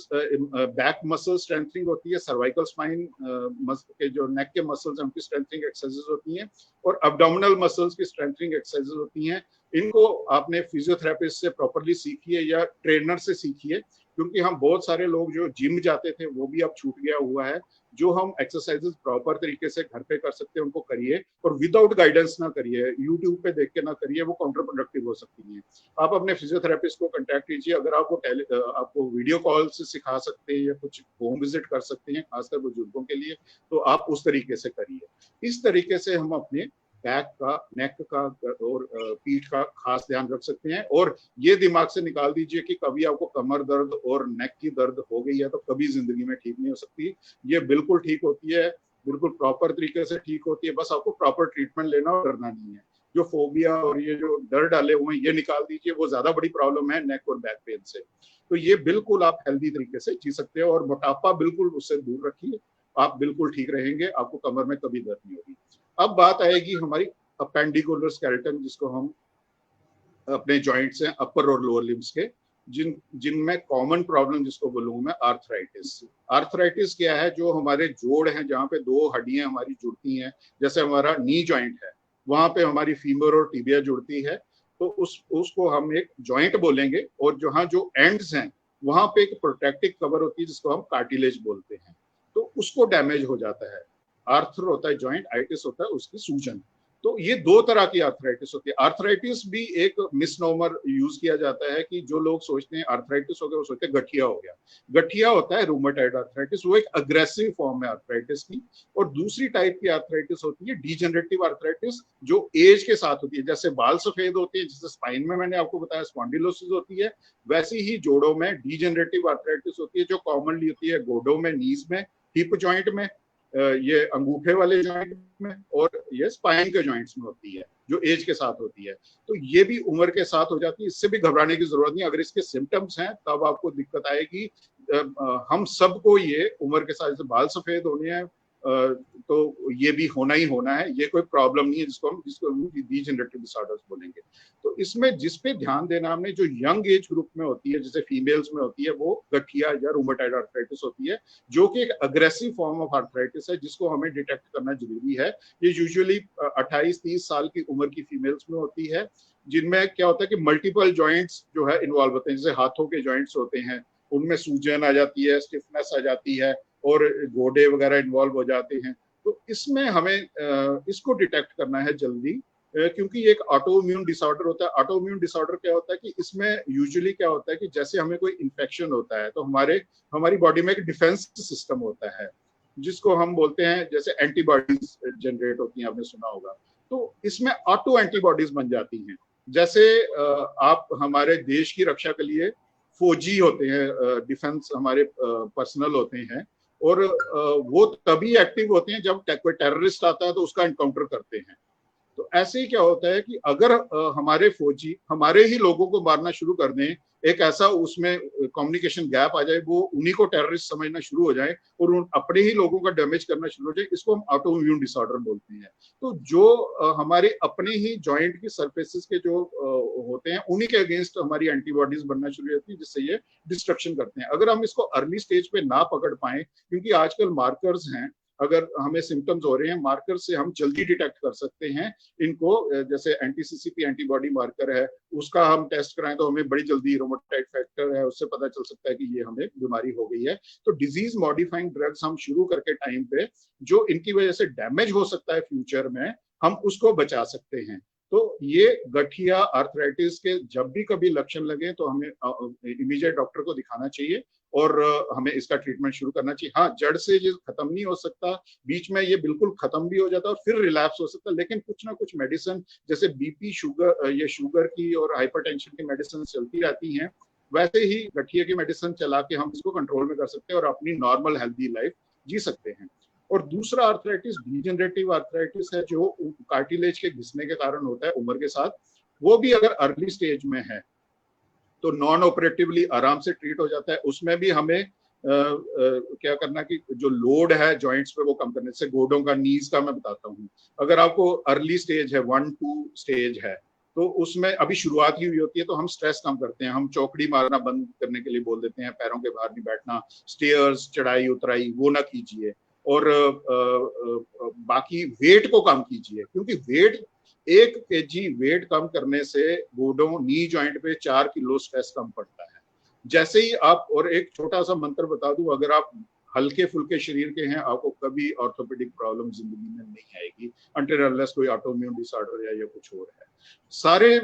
बैक मसल स्ट्रेंथनिंग होती है, सर्वाइकल स्पाइन के जो नेक के मसल्स हैं उनकी स्ट्रेंथनिंग एक्सरसाइजेस होती हैं, और एब्डोमिनल मसल्स की स्ट्रेंथनिंग एक्सरसाइजेस होती हैं। इनको आपने फिजियोथेरेपिस्ट से प्रॉपरली सीखिए या ट्रेनर से सीखिए, क्योंकि हम बहुत सारे लोग जो जिम जाते थे वो भी अब छूट गया हुआ है। जो हम एक्सरसाइजेस प्रॉपर तरीके से घर पे कर सकते हैं उनको करिए, और विदाउट गाइडेंस ना करिए, यूट्यूब पे देख के ना करिए, वो काउंटर प्रोडक्टिव हो सकती है। आप अपने फिजियोथेरेपिस्ट को कांटेक्ट कीजिए। अगर आपको वीडियो कॉल से सिखा सकते हैं या कुछ होम विजिट कर सकते हैं, खासकर बुजुर्गों के लिए, तो आप उस तरीके से करिए। इस तरीके से हम अपने बैक का, नेक का और पीठ का खास ध्यान रख सकते हैं। और ये दिमाग से निकाल दीजिए कि कभी आपको कमर दर्द और नेक की दर्द हो गई है तो कभी जिंदगी में ठीक नहीं हो सकती। ये बिल्कुल ठीक होती है, बिल्कुल प्रॉपर तरीके से ठीक होती है। बस आपको प्रॉपर ट्रीटमेंट लेना और डरना नहीं है। जो फोबिया और ये जो डर डाले हुए हैं ये निकाल दीजिए, वो ज्यादा बड़ी प्रॉब्लम है नेक और बैक पेन से। तो ये बिल्कुल आप हेल्दी तरीके से जी सकते हैं। और मोटापा बिल्कुल उससे दूर रखिए, आप बिल्कुल ठीक रहेंगे, आपको कमर में कभी दर्द नहीं होगी। अब बात आएगी हमारी अपेंडिकुलर स्केलेटन, जिसको हम अपने जॉइंट्स हैं अपर और लोअर लिम्स के, जिनमें कॉमन प्रॉब्लम जिसको बोलूंगा मैं आर्थराइटिस। आर्थराइटिस क्या है? जो हमारे जोड़ हैं, जहाँ पे दो हड्डियां हमारी जुड़ती हैं, जैसे हमारा नी जॉइंट है, वहां पे हमारी फीमर और टिबिया जुड़ती है, तो उसको हम एक जॉइंट बोलेंगे। और जहाँ जो एंड्स हैं वहां पे एक प्रोटेक्टिव कवर होती है जिसको हम कार्टिलेज बोलते हैं, तो उसको डैमेज हो जाता है। आर्थर होता है जॉइंट, आइटिस होता है उसकी सूजन। तो ये दो तरह की आर्थराइटिस होती है। आर्थराइटिस भी एक मिसनोमर यूज किया जाता है कि जो लोग सोचते हैं आर्थराइटिस हो गया वो सोचते हैं गठिया हो गया। गठिया होता है रूमेटॉइड आर्थराइटिस, वो एक अग्रेसिव फॉर्म है आर्थराइटिस की। और दूसरी टाइप की आर्थराइटिस होती है डीजनरेटिव आर्थराइटिस, जो एज के साथ होती है। जैसे बाल सफेद होते हैं, जैसे स्पाइन में मैंने आपको बताया स्पॉन्डिलोसिस होती है, वैसी ही जोड़ों में डीजनरेटिव आर्थराइटिस होती है, जो कॉमनली होती है गोडों में, नीज में, हिप जॉइंट में, ये अंगूठे वाले जॉइंट में, और ये स्पाइन के जॉइंट्स में होती है, जो एज के साथ होती है। तो ये भी उम्र के साथ हो जाती है, इससे भी घबराने की जरूरत नहीं। अगर इसके सिम्टम्स हैं तब आपको दिक्कत आएगी। हम सबको ये उम्र के साथ, जैसे बाल सफेद होने हैं तो ये भी होना ही होना है, ये कोई प्रॉब्लम नहीं है जिसको डीजनरेटिव डिसऑर्डर्स बोलेंगे। तो इसमें जिस पे ध्यान देना हमने, जो यंग एज ग्रुप में होती है, जैसे फीमेल्स में होती है, वो गठिया या रूमेटॉइड आर्थराइटिस होती है, जो कि एक अग्रेसिव फॉर्म ऑफ आर्थराइटिस है, जिसको हमें डिटेक्ट करना जरूरी है। ये यूजुअली 28-30 साल की उम्र की फीमेल्स में होती है, जिनमें क्या होता है कि मल्टीपल जॉइंट्स जो है इन्वॉल्व होते हैं। जैसे हाथों के जॉइंट्स होते हैं, उनमें सूजन आ जाती है, स्टिफनेस आ जाती है, और गोडे वगैरह इन्वॉल्व हो जाते हैं। तो इसमें हमें इसको डिटेक्ट करना है जल्दी, क्योंकि एक ऑटोइम्यून डिसऑर्डर होता है। ऑटोइम्यून डिसऑर्डर क्या होता है कि इसमें यूजुअली क्या होता है कि जैसे हमें कोई इन्फेक्शन होता है तो हमारी बॉडी में एक डिफेंस सिस्टम होता है, जिसको हम बोलते हैं, जैसे एंटीबॉडीज जनरेट होती हैं, आपने सुना होगा। तो इसमें ऑटो एंटीबॉडीज बन जाती हैं। जैसे आप हमारे देश की रक्षा के लिए फौजी होते हैं, डिफेंस हमारे पर्सनल होते हैं, और वो तभी एक्टिव होते हैं जब कोई टेररिस्ट आता है तो उसका एनकाउंटर करते हैं। तो ऐसे ही क्या होता है कि अगर हमारे फौजी हमारे ही लोगों को मारना शुरू कर दें, एक ऐसा उसमें कम्युनिकेशन गैप आ जाए, वो उन्हीं को टेररिस्ट समझना शुरू हो जाए और उन अपने ही लोगों का डैमेज करना शुरू हो जाए, इसको हम ऑटो इम्यून डिसऑर्डर बोलते हैं। तो जो हमारे अपने ही जॉइंट की सरफेसेस के जो होते हैं, उन्हीं के अगेंस्ट हमारी एंटीबॉडीज बनना शुरू होती है, जिससे ये डिस्ट्रक्शन करते हैं। अगर हम इसको अर्ली स्टेज पे ना पकड़ पाए, क्योंकि आजकल मार्कर्स हैं, अगर हमें सिम्टम्स हो रहे हैं, मार्कर से हम जल्दी डिटेक्ट कर सकते हैं इनको। जैसे एंटी-सीसीपी एंटीबॉडी मार्कर है, उसका हम टेस्ट कराएं तो हमें बड़ी जल्दी, रोमेटॉइड फैक्टर है, उससे पता चल सकता है कि ये हमें बीमारी हो गई है। तो डिजीज मॉडिफाइंग ड्रग्स हम शुरू करके टाइम पे जो इनकी वजह से डैमेज हो सकता है फ्यूचर में, हम उसको बचा सकते हैं। तो ये गठिया आर्थराइटिस के जब भी कभी लक्षण लगे तो हमें इमीडिएट डॉक्टर को दिखाना चाहिए और हमें इसका ट्रीटमेंट शुरू करना चाहिए। हाँ, जड़ से ये खत्म नहीं हो सकता, बीच में ये बिल्कुल खत्म भी हो जाता है और फिर रिलैप्स हो सकता है, लेकिन कुछ ना कुछ मेडिसिन, जैसे बीपी, शुगर, ये शुगर की और हाइपरटेंशन की मेडिसिन चलती रहती हैं, वैसे ही गठिया की मेडिसिन चला के हम इसको कंट्रोल में कर सकते हैं और अपनी नॉर्मल हेल्दी लाइफ जी सकते हैं। और दूसरा आर्थराइटिस डिजेनरेटिव आर्थराइटिस है, जो कार्टिलेज के घिसने के कारण होता है उम्र के साथ। वो भी अगर अर्ली स्टेज में है तो नॉन ऑपरेटिवली आराम से ट्रीट हो जाता है। उसमें भी हमें क्या करना कि जो लोड है जॉइंट्स पे वो कम करने से, गोडों का, नीज का मैं बताता हूँ। अगर आपको अर्ली स्टेज है, 1-2 स्टेज है, तो उसमें अभी शुरुआत ही हुई होती है, तो हम स्ट्रेस कम करते हैं, हम चौकड़ी मारना बंद करने के लिए बोल देते हैं, पैरों के बाहर नहीं बैठना, स्टेयर्स, चढ़ाई उतराई वो ना कीजिए, और बाकी वेट को कम कीजिए, क्योंकि वेट 1 kg वेट कम करने से गोडों, नी जॉइंट पे 4 किलो स्ट्रेस कम पड़ता है। जैसे ही आप, और एक छोटा सा मंत्र बता दूं, अगर आप हल्के फुल्के शरीर के हैं, आपको कभी ऑर्थोपेडिक प्रॉब्लम जिंदगी में नहीं आएगी, अनटिल अनलेस कोई ऑटोइम्यून डिसऑर्डर या कुछ और है। सारे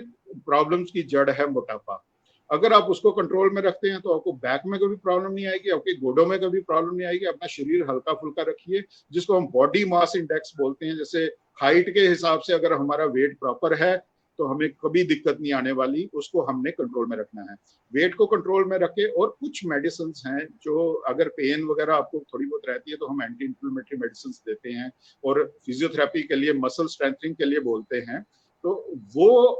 प्रॉब्लम्स की जड़ है मोटापा। अगर आप उसको कंट्रोल में रखते हैं तो आपको बैक में कभी प्रॉब्लम नहीं आएगी, आपके गोडों में कभी प्रॉब्लम नहीं आएगी। अपना शरीर हल्का फुल्का रखिए, जिसको हम बॉडी मास इंडेक्स बोलते हैं। जैसे हाइट के हिसाब से अगर हमारा वेट प्रॉपर है तो हमें कभी दिक्कत नहीं आने वाली, उसको हमने कंट्रोल में रखना है। वेट को कंट्रोल में रखे, और कुछ मेडिसिन हैं जो अगर पेन वगैरह आपको थोड़ी बहुत रहती है तो हम एंटी इंफ्लेमेटरी मेडिसिन देते हैं, और फिजियोथेरेपी के लिए, मसल स्ट्रेंथनिंग के लिए बोलते हैं। तो वो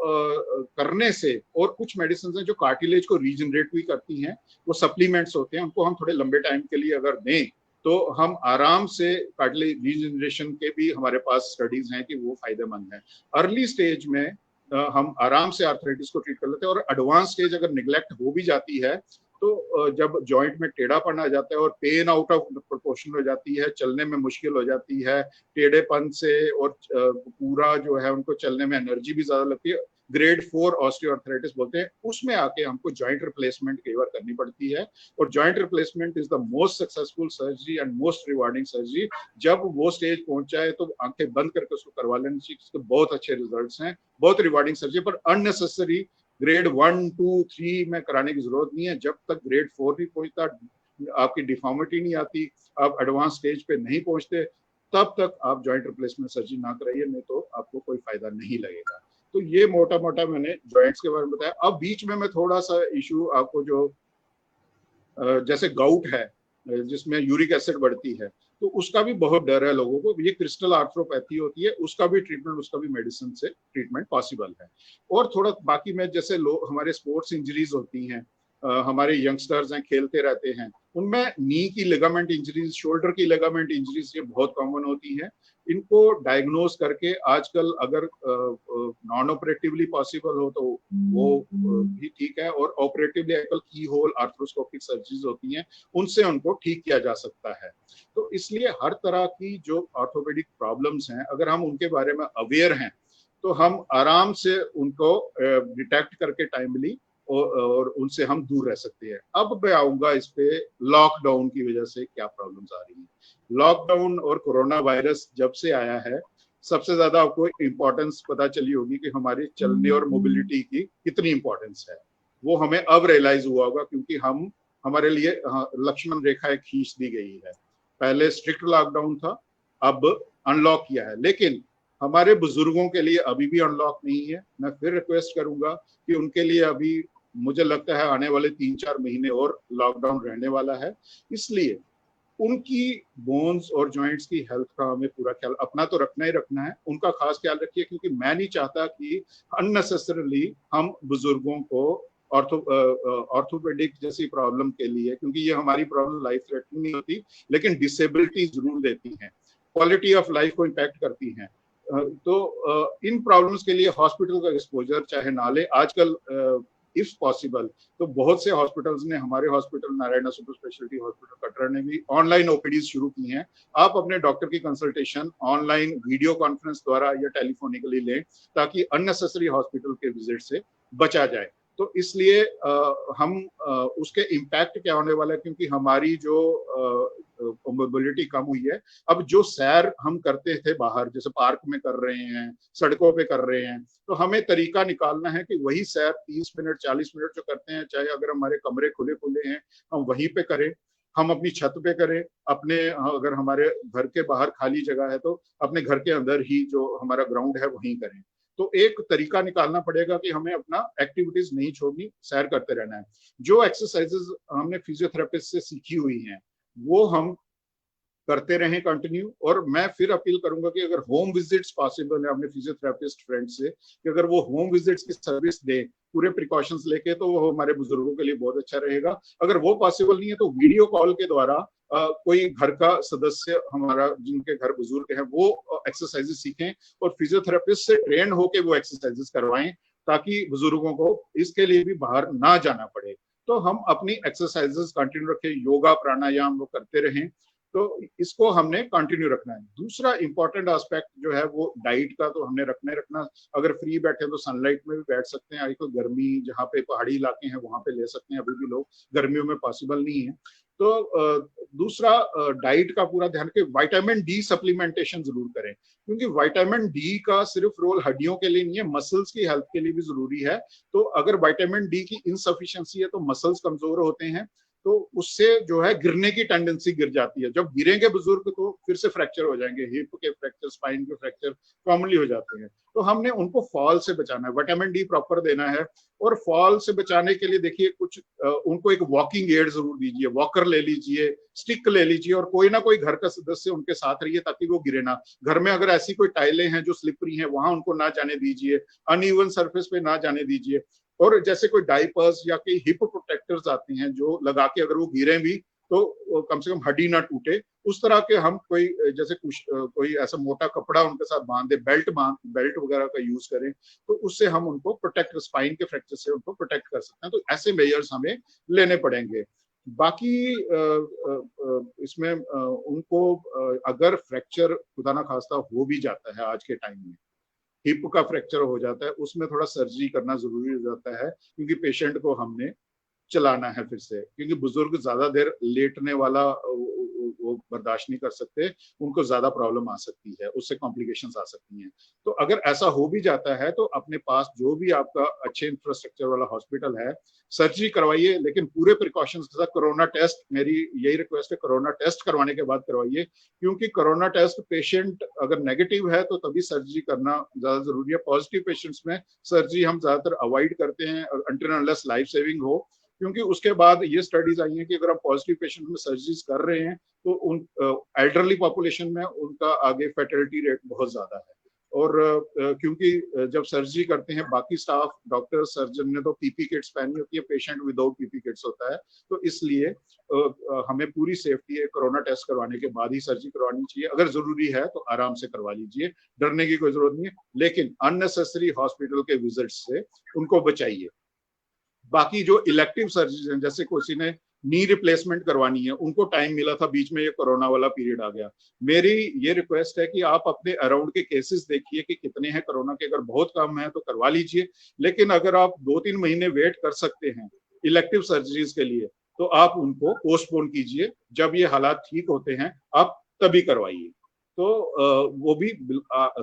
करने से, और कुछ मेडिसिन हैं जो कार्टिलेज को रीजनरेट भी करती हैं, वो सप्लीमेंट्स होते हैं, उनको हम थोड़े लंबे टाइम के लिए अगर दें तो हम आराम से, कार्टिलेज रीजनरेशन के भी हमारे पास स्टडीज हैं कि वो फायदेमंद है। अर्ली स्टेज में हम आराम से आर्थराइटिस को ट्रीट कर लेते हैं, और एडवांस स्टेज अगर निगलेक्ट हो भी जाती है तो जब जॉइंट में टेढ़ापन आ जाता है और पेन आउट ऑफ प्रोपोर्शन हो जाती है, चलने में मुश्किल हो जाती है टेढ़ेपन से, और पूरा जो है उनको चलने में एनर्जी भी ज्यादा लगती है, ग्रेड 4 ऑस्टियोआर्थराइटिस बोलते हैं, उसमें आके हमको जॉइंट रिप्लेसमेंट कई बार करनी पड़ती है। और joint replacement is the most successful surgery and most rewarding surgery. जब वो स्टेज पहुंच जाए तो आंखें बंद करके उसको करवा लेनी चाहिए, उसके बहुत अच्छे रिजल्ट्स हैं, बहुत रिवार्डिंग सर्जरी। पर अननेसेसरी ग्रेड 1, 2, 3 में कराने की जरूरत नहीं है। जब तक ग्रेड 4 नहीं पहुंचता, आपकी डिफॉर्मिटी नहीं आती, आप एडवांस स्टेज पे नहीं पहुंचते, तब तक आप जॉइंट रिप्लेसमेंट सर्जरी ना कराइए, नहीं तो आपको कोई फायदा नहीं लगेगा। तो ये मोटा मोटा मैंने जॉइंट्स के बारे में बताया। अब बीच में मैं थोड़ा सा इशू आपको, जो जैसे गाउट है जिसमें यूरिक एसिड बढ़ती है, तो उसका भी बहुत डर है लोगों को। ये क्रिस्टल आर्थ्रोपैथी होती है, उसका भी ट्रीटमेंट, उसका भी मेडिसिन से ट्रीटमेंट पॉसिबल है। और थोड़ा बाकी में, जैसे लोग हमारे स्पोर्ट्स इंजरीज होती हैं, हमारे यंगस्टर्स हैं, खेलते रहते हैं, उनमें नी की लिगामेंट इंजरीज, शोल्डर की लिगामेंट इंजरीज ये बहुत कॉमन होती है। इनको डायग्नोज करके आजकल अगर नॉन ऑपरेटिवली पॉसिबल हो तो वो भी ठीक है, और ऑपरेटिवली आजकल की होल आर्थ्रोस्कोपिक सर्जरीज होती हैं, उनसे उनको ठीक किया जा सकता है। तो इसलिए हर तरह की जो ऑर्थोपेडिक प्रॉब्लम्स हैं, अगर हम उनके बारे में अवेयर हैं तो हम आराम से उनको डिटेक्ट करके टाइमली, और उनसे हम दूर रह सकते हैं। अब मैं आऊंगा इस पे, लॉकडाउन की वजह से क्या प्रॉब्लम्स आ रही हैं। लॉकडाउन और कोरोना वायरस जब से आया है, सबसे ज्यादा आपको इंपॉर्टेंस पता चली होगी कि हमारे चलने और मोबिलिटी की कितनी इंपॉर्टेंस है। वो हमें अब रियलाइज हुआ होगा, क्योंकि हमारे लिए लक्ष्मण रेखा खींच दी गई है। पहले स्ट्रिक्ट लॉकडाउन था, अब अनलॉक किया है, लेकिन हमारे बुजुर्गों के लिए अभी भी अनलॉक नहीं है। मैं फिर रिक्वेस्ट करूंगा कि उनके लिए अभी मुझे लगता है आने वाले 3-4 महीने और लॉकडाउन रहने वाला है, इसलिए उनकी बोन्स और जॉइंट्स की हेल्थ का हमें पूरा ख्याल अपना तो रखना ही रखना है, उनका खास ख्याल रखिए, क्योंकि मैं नहीं चाहता कि अननेसेसरली हम बुजुर्गों को ऑर्थोपेडिक जैसी प्रॉब्लम के लिए, क्योंकि ये हमारी प्रॉब्लम लाइफ थ्रेटनिंग नहीं होती लेकिन डिसेबिलिटी जरूर देती हैं, क्वालिटी ऑफ लाइफ को इम्पैक्ट करती हैं। तो इन प्रॉब्लम्स के लिए हॉस्पिटल का एक्सपोजर चाहे ना ले आजकल, इफ पॉसिबल तो बहुत से हॉस्पिटल्स ने, हमारे hospital Narayana super speciality hospital Katra ने भी ऑनलाइन ओपीडी शुरू की हैं। आप अपने डॉक्टर की कंसल्टेशन ऑनलाइन वीडियो कॉन्फ्रेंस द्वारा या टेलीफोनिकली लें ताकि अननेसेसरी हॉस्पिटल के विजिट से बचा जाए। तो इसलिए हम उसके इम्पैक्ट क्या होने वाला है, क्योंकि हमारी जो मोबिलिटी कम हुई है, अब जो सैर हम करते थे बाहर, जैसे पार्क में कर रहे हैं, सड़कों पे कर रहे हैं, तो हमें तरीका निकालना है कि वही सैर 30 मिनट 40 मिनट जो करते हैं, चाहे अगर हमारे कमरे खुले खुले हैं हम वहीं पे करें, हम अपनी छत पे करें, अपने अगर हमारे घर के बाहर खाली जगह है तो अपने घर के अंदर ही जो हमारा ग्राउंड है वहीं करें। तो एक तरीका निकालना पड़ेगा कि हमें अपना एक्टिविटीज नहीं छोड़नी, सैर करते रहना है। जो एक्सरसाइजेज हमने फिजियोथेरेपिस्ट से सीखी हुई हैं वो हम करते रहें कंटिन्यू। और मैं फिर अपील करूंगा कि अगर होम विजिट्स पॉसिबल है अपने फिजियोथेरेपिस्ट फ्रेंड से, कि अगर वो होम विजिट्स की सर्विस दे पूरे प्रिकॉशंस लेके, तो वो हमारे बुजुर्गों के लिए बहुत अच्छा रहेगा। अगर वो पॉसिबल नहीं है तो वीडियो कॉल के द्वारा कोई घर का सदस्य हमारा जिनके घर बुजुर्ग हैं वो एक्सरसाइजेस सीखें और फिजियोथेरेपिस्ट से ट्रेन होके वो एक्सरसाइजेस करवाएं, ताकि बुजुर्गों को इसके लिए भी बाहर ना जाना पड़े। तो हम अपनी एक्सरसाइजेस कंटिन्यू रखें, योगा प्राणायाम वो करते रहें, तो इसको हमने कंटिन्यू रखना है। दूसरा इंपॉर्टेंट एस्पेक्ट जो है वो डाइट का तो हमने रखना ही रखना। अगर फ्री बैठे तो सनलाइट में भी बैठ सकते हैं, आजकल गर्मी जहाँ पे पहाड़ी इलाके हैं वहां पे ले सकते हैं, अभी भी लोग गर्मियों में पॉसिबल नहीं है। तो दूसरा डाइट का पूरा ध्यान के विटामिन डी सप्लीमेंटेशन जरूर करें, क्योंकि विटामिन डी का सिर्फ रोल हड्डियों के लिए नहीं है, मसल्स की हेल्थ के लिए भी जरूरी है। तो अगर विटामिन डी की इनसफिशिएंसी है तो मसल्स कमजोर होते हैं, तो उससे जो है गिरने की टेंडेंसी गिर जाती है। जब गिरेंगे बुजुर्ग तो फिर से फ्रैक्चर हो जाएंगे, हिप के फ्रैक्चर, स्पाइन के फ्रैक्चर कॉमनली हो जाते हैं। तो हमने उनको फॉल से बचाना है, विटामिन डी प्रॉपर देना है। और फॉल से बचाने के लिए देखिए कुछ उनको एक वॉकिंग एड जरूर दीजिए, वॉकर ले लीजिए, स्टिक ले लीजिए, और कोई ना कोई घर का सदस्य उनके साथ रहिए ताकि वो गिरे ना। घर में अगर ऐसी कोई टाइलें हैं जो स्लिपरी हैं वहां उनको ना जाने दीजिए, अनइवन सरफेस पे ना जाने दीजिए। और जैसे कोई डाइपर्स या कोई हिप प्रोटेक्टर्स आते हैं जो लगा के अगर वो गिरे भी तो कम से कम हड्डी ना टूटे, उस तरह के हम कोई जैसे कुछ कोई ऐसा मोटा कपड़ा उनके साथ बांध दे, बेल्ट वगैरह का यूज करें, तो उससे हम उनको प्रोटेक्ट, स्पाइन के फ्रैक्चर से उनको प्रोटेक्ट कर सकते हैं। तो ऐसे मेजर्स हमें लेने पड़ेंगे। बाकी इसमें उनको अगर फ्रैक्चर खुदा ना खास्ता हो भी जाता है, आज के टाइम में हिप का फ्रैक्चर हो जाता है, उसमें थोड़ा सर्जरी करना जरूरी हो जाता है, क्योंकि पेशेंट को हमने चलाना है फिर से, क्योंकि बुजुर्ग ज्यादा देर लेटने वाला वो बर्दाश्त नहीं कर सकते, उनको ज्यादा प्रॉब्लम आ सकती है, उससे कॉम्प्लिकेशंस आ सकती हैं। तो अगर ऐसा हो भी जाता है तो अपने पास जो भी आपका अच्छे इंफ्रास्ट्रक्चर वाला हॉस्पिटल है, सर्जरी करवाइए, लेकिन पूरे प्रिकॉशंस के साथ। कोरोना टेस्ट, मेरी यही रिक्वेस्ट है, कोरोना टेस्ट करवाने के बाद करवाइए, क्योंकि कोरोना टेस्ट पेशेंट अगर नेगेटिव है तो तभी सर्जरी करना ज्यादा जरूरी है। पॉजिटिव पेशेंट्स में सर्जरी हम ज्यादातर अवॉइड करते हैं अनटिल अनलेस लाइफ सेविंग हो, क्योंकि उसके बाद ये स्टडीज आई हैं कि अगर आप पॉजिटिव पेशेंट में सर्जरीज कर रहे हैं तो उन एल्डरली पॉपुलेशन में उनका आगे फर्टिलिटी रेट बहुत ज्यादा है। और क्योंकि जब सर्जरी करते हैं बाकी स्टाफ, डॉक्टर, सर्जन ने तो पीपी किट्स पहनी होती है, पेशेंट विदाउट पीपी किट्स होता है। तो इसलिए हमें पूरी सेफ्टी है, कोरोना टेस्ट करवाने के बाद ही सर्जरी करवानी चाहिए। अगर जरूरी है तो आराम से करवा लीजिए, डरने की कोई जरूरत नहीं है, लेकिन अननेसेसरी हॉस्पिटल के विजिट से उनको बचाइए। बाकी जो इलेक्टिव सर्जरी हैं, जैसे किसी ने नी रिप्लेसमेंट करवानी है, उनको टाइम मिला था, बीच में ये कोरोना वाला पीरियड आ गया, मेरी ये रिक्वेस्ट है कि आप अपने अराउंड के केसेस देखिए कि कितने हैं कोरोना के। अगर बहुत कम है तो करवा लीजिए, लेकिन अगर आप 2-3 महीने वेट कर सकते हैं इलेक्टिव सर्जरीज के लिए तो आप उनको पोस्टपोन कीजिए, जब ये हालात ठीक होते हैं आप तभी करवाइए। तो वो भी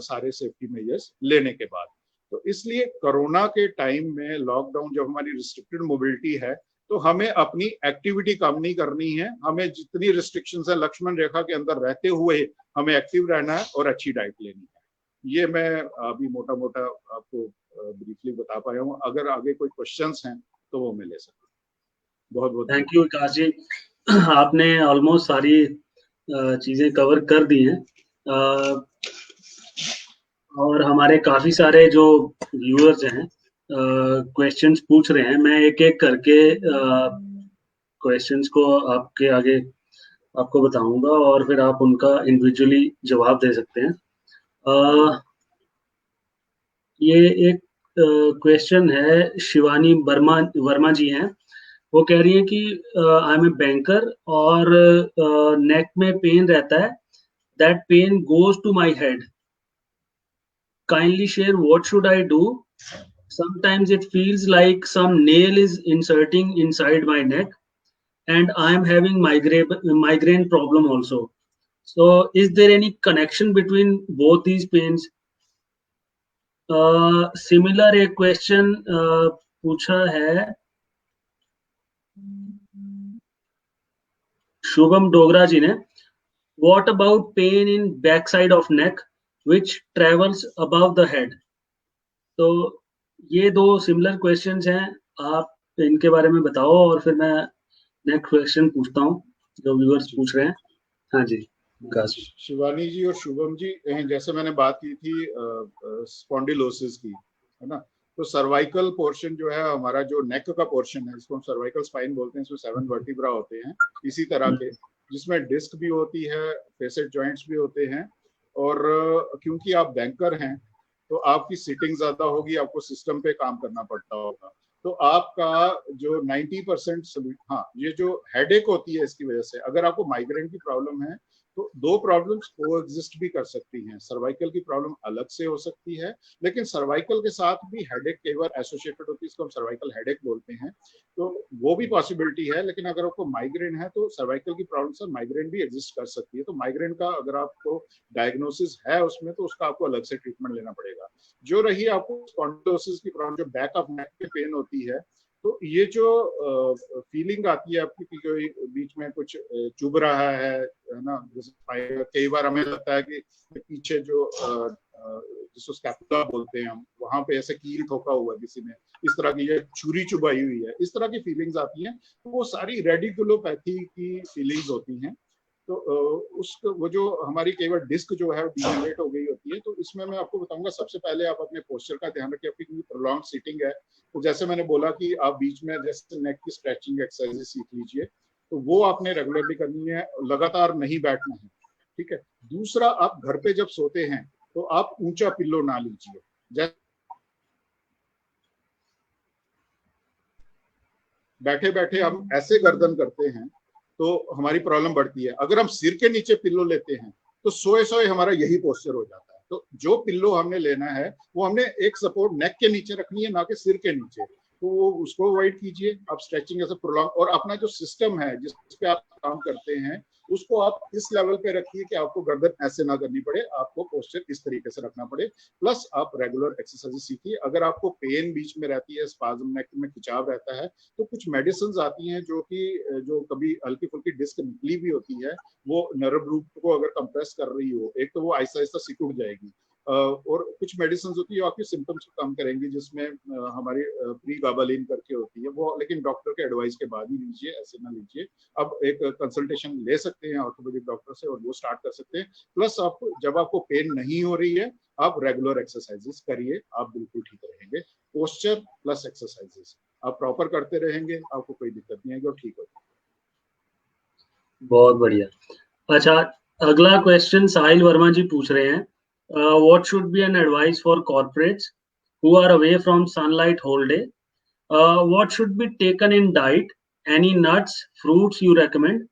सारे सेफ्टी मेजर्स लेने के बाद। तो इसलिए कोरोना के टाइम में लॉकडाउन, जब हमारी रिस्ट्रिक्टेड मोबिलिटी है, तो हमें अपनी एक्टिविटी कम नहीं करनी है, हमें जितनी रिस्ट्रिक्शंस है लक्ष्मण रेखा के अंदर रहते हुए हमें एक्टिव रहना है और अच्छी डाइट लेनी है। ये मैं अभी मोटा मोटा आपको ब्रीफली बता पाया हूँ। अगर आगे कोई क्वेश्चंस हैं तो वो मैं ले सकता हूँ। बहुत बहुत थैंक यू विकास जी। आपने ऑलमोस्ट सारी चीजें कवर कर दी हैं। और हमारे काफी सारे जो व्यूअर्स हैं क्वेश्चंस पूछ रहे हैं। मैं एक एक करके क्वेश्चंस को आपके आगे आपको बताऊंगा और फिर आप उनका इंडिविजुअली जवाब दे सकते हैं। अ, ये एक क्वेश्चन है, शिवानी वर्मा वर्मा जी हैं। वो कह रही है कि आई एम ए बैंकर और नेक में पेन रहता है, that pain goes to my head, kindly share what should I do, sometimes it feels like some nail is inserting inside my neck, and I am having migraine problem also. So is there any connection between both these pains? Similar एक question पूछा है शुभम डोगरा जी ने। What about pain in backside of neck which travels above the head? तो ये दो similar questions हैं, आप इनके बारे में बताओ और फिर मैं नेक्स्ट क्वेश्चन पूछता हूँ जो व्यूअर्स पूछ रहे हैं। हाँ जी विकास जी। शिवानी जी और शुभम जी, जैसे मैंने बात की थी स्पॉन्डिलोसिस की, है ना, तो सर्वाइकल पोर्शन जो है हमारा, जो नेक का पोर्शन है, इसको हम सर्वाइकल स्पाइन बोलते हैं, इसमें 7 वर्टिब्रा होते हैं इसी तरह के, जिसमें डिस्क भी होती है, फेसेट जॉइंट्स भी होते हैं। और क्योंकि आप बैंकर हैं तो आपकी सीटिंग ज्यादा होगी, आपको सिस्टम पे काम करना पड़ता होगा, तो आपका जो 90%, हाँ, ये जो हेडेक होती है इसकी वजह से, अगर आपको माइग्रेन की प्रॉब्लम है तो दो प्रॉब्लम्स को एग्जिस्ट भी कर सकती हैं। सर्वाइकल की प्रॉब्लम अलग से हो सकती है, लेकिन सर्वाइकल के साथ भी हेडेक कई बार एसोसिएटेड होती है, इसको हम सर्वाइकल हेडेक बोलते हैं, तो वो भी पॉसिबिलिटी है। लेकिन अगर आपको माइग्रेन है तो सर्वाइकल की प्रॉब्लम से माइग्रेन भी एग्जिस्ट कर सकती है। तो माइग्रेन का अगर आपको डायग्नोसिस है उसमें, तो उसका आपको अलग से ट्रीटमेंट लेना पड़ेगा। जो रही आपको स्पॉन्डिलोसिस की प्रॉब्लम, जो बैक ऑफ नेक पे पेन होती है, तो ये जो फीलिंग आती है आपकी कि कोई बीच में कुछ चुभ रहा है ना, जैसे कई बार हमें लगता है कि पीछे जो जिसको स्कैपुला बोलते हैं हम, वहां पे ऐसे कील ठोका हुआ है किसी ने, इस तरह की, ये छुरी चुभाई हुई है, इस तरह की फीलिंग्स आती हैं, तो वो सारी रेडिकुलोपैथी की फीलिंग्स होती हैं। तो उसको, वो जो हमारी कई बार डिस्क जो है डिजेनरेट हो गई होती है, तो इसमें मैं आपको बताऊंगा, सबसे पहले आप अपने पोस्चर का ध्यान रखिए। आपकी प्रोलॉन्ग सीटिंग है तो जैसे मैंने बोला कि आप बीच में जैसे नेक की स्ट्रेचिंग एक्सरसाइज सीख लीजिए, तो वो आपने रेगुलरली करनी है, लगातार नहीं बैठना है, ठीक है। दूसरा, आप घर पे जब सोते हैं तो आप ऊंचा पिल्लो ना लीजिए, जैसे बैठे बैठे हम ऐसे गर्दन करते हैं तो हमारी प्रॉब्लम बढ़ती है। अगर हम सिर के नीचे पिल्लो लेते हैं तो सोए सोए हमारा यही पोस्चर हो जाता है। तो जो पिल्लो हमने लेना है वो हमने एक सपोर्ट नेक के नीचे रखनी है, ना कि सिर के नीचे, तो वो उसको अवॉइड कीजिए। आप स्ट्रेचिंग ऐसे प्रोलॉन्ग, और अपना जो सिस्टम है जिस पे आप काम करते हैं उसको आप इस लेवल पे रखिए कि आपको गर्दन ऐसे ना करनी पड़े, आपको पोस्चर इस तरीके से रखना पड़े। प्लस आप रेगुलर एक्सरसाइज सीखिए। अगर आपको पेन बीच में रहती है, स्पाज्म नेक में खिंचाव रहता है, तो कुछ मेडिसिन आती हैं जो कि जो कभी हल्की फुल्की डिस्क निकली भी होती है, वो नर्व रूट को अगर कंप्रेस कर रही हो, एक तो वो आहिस्ता आहिस्ता सिकुड़ जाएगी। और कुछ मेडिसिन होती है आपके सिम्टम्स को कम करेंगी, जिसमें हमारी प्री गाबालिन करके होती है वो, लेकिन डॉक्टर के एडवाइस के बाद ही लीजिए, ऐसे ना लीजिए। अब एक कंसल्टेशन ले सकते हैं ऑर्थोपेडिक डॉक्टर से और वो स्टार्ट कर सकते हैं। प्लस आप, जब आपको पेन नहीं हो रही है, आप रेगुलर एक्सरसाइजेस करिए, आप बिल्कुल ठीक रहेंगे। पोस्चर प्लस एक्सरसाइजेस आप प्रॉपर करते रहेंगे, आपको कोई दिक्कत नहीं आएगी और ठीक हो जाएगा। बहुत बढ़िया। अच्छा, अगला क्वेश्चन साहिल वर्मा जी पूछ रहे हैं, what should be an advice for corporates who are away from sunlight whole day, what should be taken in diet, any nuts fruits you recommend?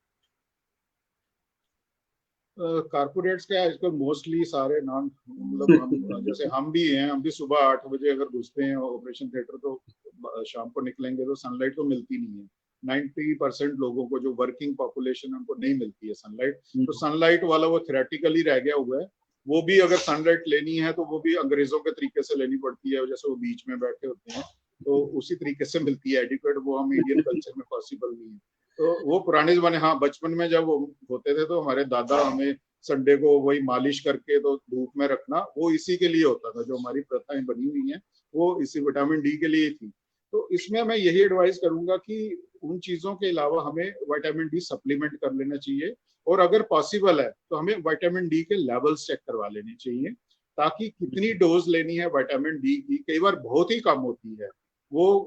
Corporates क्या है, इसको मोस्टली सारे नॉन, मतलब हम जैसे हम भी हैं, हम भी सुबह 8 बजे अगर घुसते हैं ऑपरेशन थिएटर, तो शाम को निकलेंगे तो सनलाइट तो मिलती नहीं है। 90% लोगों को, जो वर्किंग पॉपुलेशन है, उनको नहीं मिलती है सनलाइट। तो सनलाइट वाला वो थ्योरेटिकली रह गया हुआ है। वो भी अगर सनलाइट लेनी है तो वो भी अंग्रेजों के तरीके से लेनी पड़ती है, जैसे वो बीच में बैठे होते हैं, तो उसी तरीके से मिलती है एडिक्वेट। वो हम इंडियन कल्चर में पॉसिबल नहीं है। तो वो पुराने जमाने, हाँ, बचपन में जब वो होते थे तो हमारे दादा हमें संडे को वही मालिश करके तो धूप में रखना, वो इसी के लिए होता था। जो हमारी प्रथाएं बनी हुई हैं वो इसी विटामिन डी के लिए थी। तो इसमें मैं यही एडवाइस करूंगा कि उन चीजों के अलावा हमें विटामिन डी सप्लीमेंट कर लेना चाहिए, और अगर पॉसिबल है तो हमें विटामिन डी के लेवल्स चेक करवा लेने चाहिए, ताकि कितनी डोज लेनी है विटामिन डी की, कई बार बहुत ही कम होती है वो,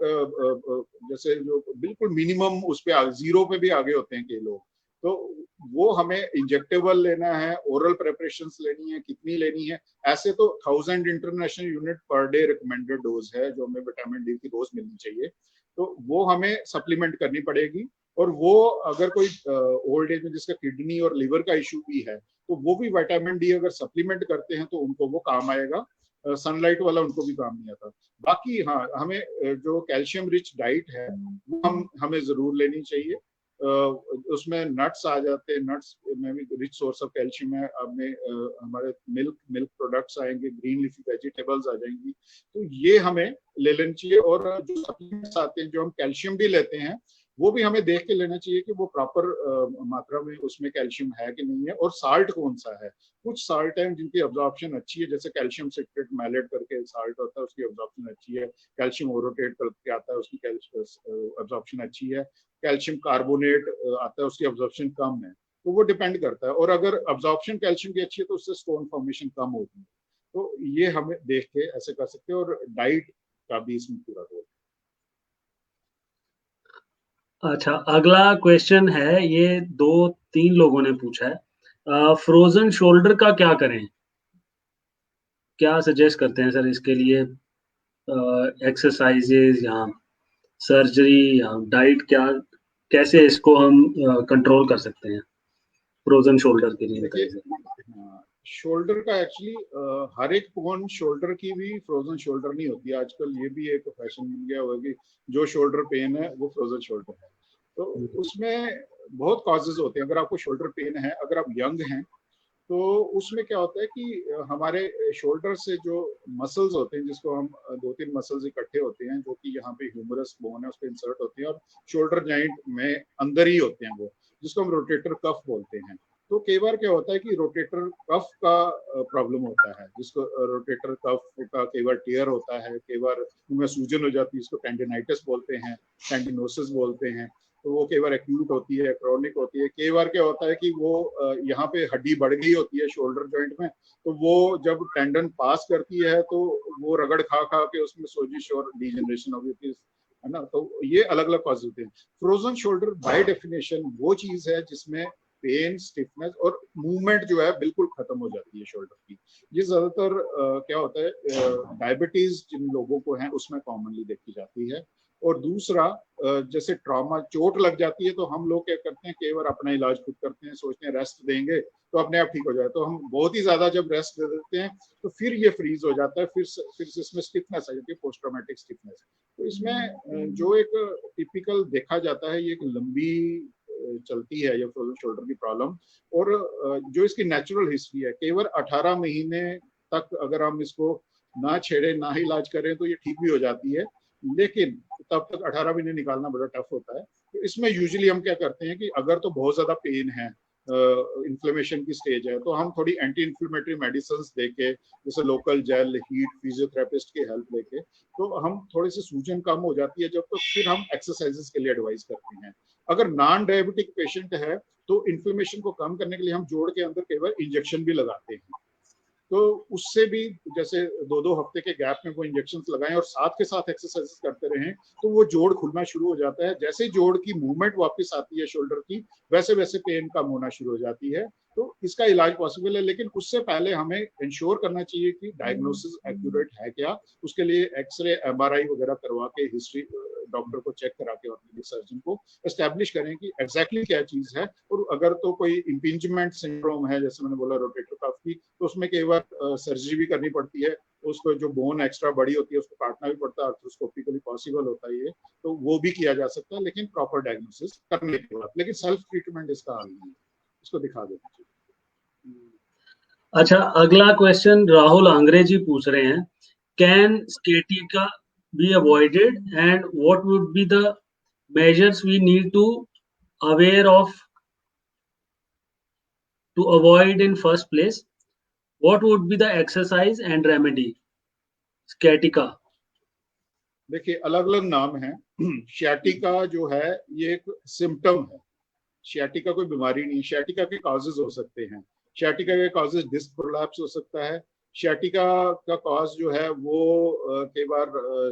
जैसे जो बिल्कुल मिनिमम उस पे जीरो पे भी आगे होते हैं कई लोग, तो वो हमें इंजेक्टेबल लेना है, ओरल प्रेपरेशंस लेनी है, कितनी लेनी है। ऐसे तो 1000 international unit per day recommended dose है जो हमें विटामिन डी की रोज मिलनी चाहिए, तो वो हमें सप्लीमेंट करनी पड़ेगी। और वो अगर कोई ओल्ड एज में जिसका किडनी और लिवर का इशू भी है, तो वो भी विटामिन डी अगर सप्लीमेंट करते हैं तो उनको वो काम आएगा, सनलाइट वाला उनको भी काम नहीं आता। बाकी हाँ, हमें जो कैल्शियम रिच डाइट है वो हमें जरूर लेनी चाहिए। उसमें नट्स आ जाते हैं, नट्स में भी रिच सोर्स ऑफ कैल्शियम है। हमें हमारे मिल्क प्रोडक्ट्स आएंगे, ग्रीन लीफी वेजिटेबल्स आ जाएंगी, तो ये हमें ले लेनी चाहिए। और जो सप्लीमेंट्स आते हैं जो हम कैल्शियम भी लेते हैं, वो भी हमें देख के लेना चाहिए कि वो प्रॉपर मात्रा में उसमें कैल्शियम है कि नहीं है, और साल्ट कौन सा है। कुछ साल्ट हैं जिनकी अब्जॉर्प्शन अच्छी है, जैसे कैल्शियम सिट्रेट मैलेट करके साल्ट होता है, उसकी अब्जॉर्प्शन अच्छी है। कैल्शियम ओरोटेट करके आता है, उसकी अब्जॉर्प्शन अच्छी है। कैल्शियम कार्बोनेट आता है, उसकी अब्जॉर्प्शन कम है। तो वो डिपेंड करता है, और अगर अब्जॉर्प्शन कैल्शियम की अच्छी है तो उससे स्टोन फॉर्मेशन कम होती है। तो ये हमें देख के ऐसे कर सकते हैं, और डाइट का भी इसमें पूरा रोल है। अच्छा, अगला क्वेश्चन है, ये दो तीन लोगों ने पूछा है, फ्रोजन शोल्डर का क्या करें, क्या सजेस्ट करते हैं सर इसके लिए, एक्सरसाइजेज या सर्जरी या डाइट, क्या कैसे इसको हम कंट्रोल कर सकते हैं फ्रोजन शोल्डर के लिए, बताइए सर। शोल्डर का एक्चुअली हर एक बोन शोल्डर की भी फ्रोजन शोल्डर नहीं होती है। आजकल ये भी एक फैशन बन गया हुआ कि जो शोल्डर पेन है वो फ्रोजन शोल्डर है। तो उसमें बहुत कॉजेज होते हैं। अगर आपको शोल्डर पेन है, अगर आप यंग हैं, तो उसमें क्या होता है कि हमारे शोल्डर से जो मसल्स होते हैं, जिसको हम दो तीन मसल्स इकट्ठे होते हैं जो कि यहाँ पे ह्यूमरस बोन है उस पर इंसर्ट होते हैं, और शोल्डर जॉइंट में अंदर ही होते हैं वो, जिसको हम रोटेटर कफ बोलते हैं। तो कई बार क्या होता है कि रोटेटर कफ का प्रॉब्लम होता है, जिसको रोटेटर कफ का कई बार टेयर होता है, कई बार उनमें सूजन हो जाती है, इसको टेंडिनाइटिस बोलते हैं, टेंडिनोसिस बोलते हैं। तो वो कई बार एक्यूट होती है, क्रॉनिक होती है। कई बार क्या होता है कि वो यहाँ पे हड्डी बढ़ गई होती है शोल्डर जॉइंट में, तो वो जब टेंडन पास करती है तो वो रगड़ खा खा के उसमें सोजिश और डीजनरेशन हो जाती है ना। तो ये अलग अलग कॉज होते हैं। फ्रोजन शोल्डर बाय डेफिनेशन वो चीज है जिसमें पेन, स्टिफनेस और मूवमेंट जो है बिल्कुल खत्म हो जाती है शोल्डर की। ये ज्यादातर क्या होता है, डायबिटीज जिन लोगों को है उसमें कॉमनली देखी जाती है। और दूसरा, जैसे ट्रॉमा, चोट लग जाती है तो हम लोग क्या करते हैं, कई बार अपना इलाज खुद करते हैं, सोचते हैं रेस्ट देंगे तो अपने आप ठीक हो जाए। तो हम बहुत ही ज्यादा जब रेस्ट दे देते हैं तो फिर ये फ्रीज हो जाता है, फिर इसमें स्टिफनेस आ जाती है, पोस्ट ट्रॉमेटिक स्टिफनेस। तो इसमें जो एक टिपिकल देखा जाता है, ये एक लंबी चलती है ये फ्रोजन शोल्डर की प्रॉब्लम। और जो इसकी नेचुरल हिस्ट्री है, केवल 18 महीने तक अगर हम इसको ना छेड़े, ना ही इलाज करें, तो ये ठीक भी हो जाती है। लेकिन तब तक 18 महीने निकालना बड़ा टफ होता है। तो इसमें यूजुअली हम क्या करते हैं कि अगर तो बहुत ज्यादा पेन है, इन्फ्लेमेशन की स्टेज है, तो हम थोड़ी एंटी इन्फ्लेमेटरी मेडिसिन देके, जैसे लोकल जेल, हीट, फिजियोथेरेपिस्ट की हेल्प लेके, तो हम थोड़ी सी सूजन कम हो जाती है जब, तो फिर हम एक्सरसाइजेस के लिए एडवाइस करते हैं। अगर नॉन डायबिटिक पेशेंट है तो इन्फ्लेमेशन को कम करने के लिए हम जोड़ के अंदर कई बार इंजेक्शन भी लगाते हैं। तो उससे भी, जैसे 2-2 हफ्ते के गैप में वो इंजेक्शन लगाएं और साथ के साथ एक्सरसाइज करते रहें, तो वो जोड़ खुलना शुरू हो जाता है। जैसे जोड़ की मूवमेंट वापस आती है शोल्डर की, वैसे वैसे पेन कम होना शुरू हो जाती है। तो इसका इलाज पॉसिबल है, लेकिन उससे पहले हमें इंश्योर करना चाहिए कि डायग्नोसिस एक्यूरेट है क्या। उसके लिए एक्सरे, एमआरआई वगैरह करवा के, हिस्ट्री डॉक्टर को चेक करा के, ऑर्थोपेडिक सर्जन को एस्टेब्लिश करें कि एग्जैक्टली क्या चीज है। और अगर तो कोई इंपिंजमेंट सिंड्रोम है, जैसे मैंने बोला रोटेटर कफ की, तो उसमें कई बार सर्जरी भी करनी पड़ती है। उसको जो बोन एक्स्ट्रा बड़ी होती है उसको काटना भी पड़ता है, आर्थ्रोस्कोपिकली पॉसिबल होता है ये, तो वो भी किया जा सकता है, लेकिन प्रॉपर डायग्नोसिस करने के बाद। लेकिन सेल्फ ट्रीटमेंट इसका हल नहीं है, इसको दिखा देना चाहिए। अच्छा, अगला क्वेश्चन राहुल अंग्रेजी पूछ रहे हैं, can sciatica be avoided and what would be the measures we need to aware of to avoid in first place? What would be the exercise and remedy? Sciatica. देखिए अलग अलग नाम है। शियाटिका जो है ये एक सिम्टम है, शियाटिका कोई बीमारी नहीं। शियाटिका के कॉजेज हो सकते हैं, शियाटिका के कॉजेज डिस्क प्रोलैप्स हो सकता है। शियाटिका का कॉज जो है वो कई बार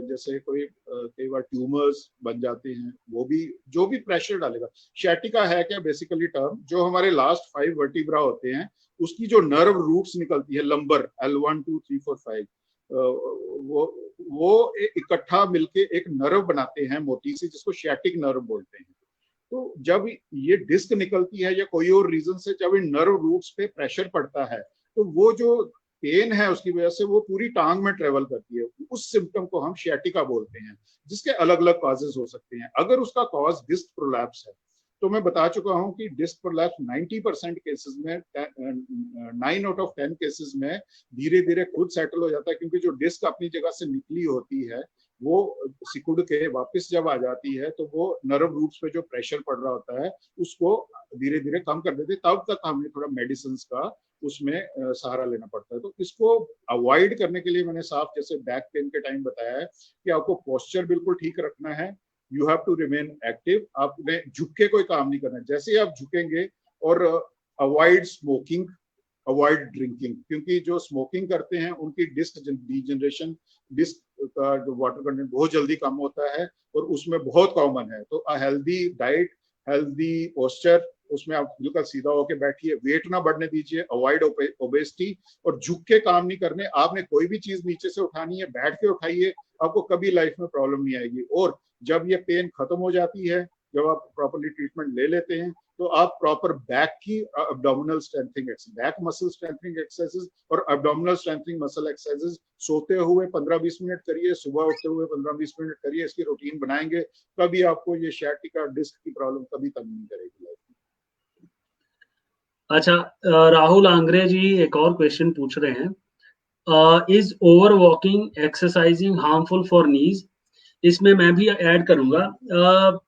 जैसे कोई कई बार ट्यूमर्स बन जाते हैं, वो भी जो भी प्रेशर डालेगा। शियाटिका है क्या बेसिकली टर्म, जो हमारे लास्ट 5 वर्टिब्रा होते हैं उसकी जो नर्व रूट्स निकलती है लंबर L1 2 3 4 5, वो इकट्ठा मिलके एक नर्व बनाते हैं मोटी सी, जिसको शियाटिक नर्व बोलते हैं। तो जब ये डिस्क निकलती है या कोई और रीजन से जब इन नर्व रूट्स पे प्रेशर पड़ता है, तो वो जो पेन है उसकी वजह से वो पूरी टांग में ट्रेवल करती है। उस सिम्टम को हम शियाटिका बोलते हैं, जिसके अलग अलग कॉजेज हो सकते हैं। अगर उसका कॉज डिस्क प्रोलैप्स है, तो मैं बता चुका हूं कि डिस्क प्रोलैप्स 90% केसेस में, 9 आउट ऑफ 10 केसेस में धीरे धीरे खुद सेटल हो जाता है, क्योंकि जो डिस्क अपनी जगह से निकली होती है वो सिकुड़ के वापस जब आ जाती है, तो वो नर्व रूट्स पे जो प्रेशर पड़ रहा होता है उसको धीरे धीरे कम कर देते। तब तक हमें थोड़ा मेडिसिन का उसमें सहारा लेना पड़ता है। तो इसको अवॉइड करने के लिए मैंने साफ जैसे बैक पेन के टाइम बताया है कि आपको पोस्चर बिल्कुल ठीक रखना है, you have to remain active. आपने झुक के कोई काम नहीं करना। जैसे ही आप झुकेंगे, और अवॉइड स्मोकिंग, अवॉइड ड्रिंकिंग, क्योंकि जो स्मोकिंग करते हैं उनकी डिस्क डीजनरेशन, डिस्क का जो वाटर कंटेंट बहुत जल्दी कम होता है और उसमें बहुत कॉमन है। तो a healthy diet, healthy posture, उसमें आप बिल्कुल सीधा होकर बैठिए, वेट ना बढ़ने दीजिए, अवॉइड ओबेसिटी, और झुक के काम नहीं करने। आपने कोई भी चीज नीचे से उठानी है, बैठ के उठाइए, आपको कभी लाइफ में प्रॉब्लम नहीं आएगी। और जब ये पेन खत्म हो जाती है, जब आप प्रॉपरली ट्रीटमेंट ले लेते हैं, तो आप प्रॉपर बैक की abdominal strengthening exercise, back muscle strengthening exercises और अब्डोमिनल स्ट्रेंथनिंग मसल एक्सरसाइजेस सोते हुए 15-20 मिनट करिए, सुबह उठते हुए 15-20 मिनट करिए। इसकी रूटीन बनाएंगे, कभी आपको ये शियाटिका डिस्क की प्रॉब्लम कभी तंग नहीं करेगी लाइफ में। अच्छा, राहुल आंग्रे जी एक और क्वेश्चन पूछ रहे हैं, is over walking exercising harmful for knees? इसमें मैं भी ऐड करूंगा,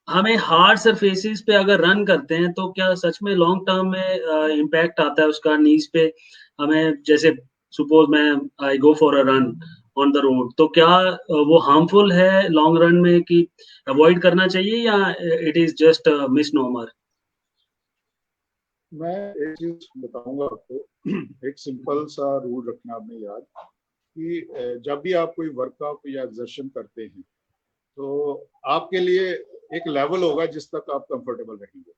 हमें हार्ड सरफेसेस पे अगर रन करते हैं तो क्या सच में लॉन्ग टर्म में इम्पैक्ट आता है उसका नीज पे? हमें जैसे सपोज मैं I go for a run on the road, तो क्या वो हार्मफुल है लॉन्ग रन में, कि अवॉइड करना चाहिए, या it is just miss normal? मैं एक चीज बताऊंगा आपको। एक सिंपल सा रूल रखना आपने याद, कि जब भी आप कोई वर्कआउट या एक्सर्शन करते हैं, तो आपके लिए एक लेवल होगा जिस तक आप कंफर्टेबल रहेंगे।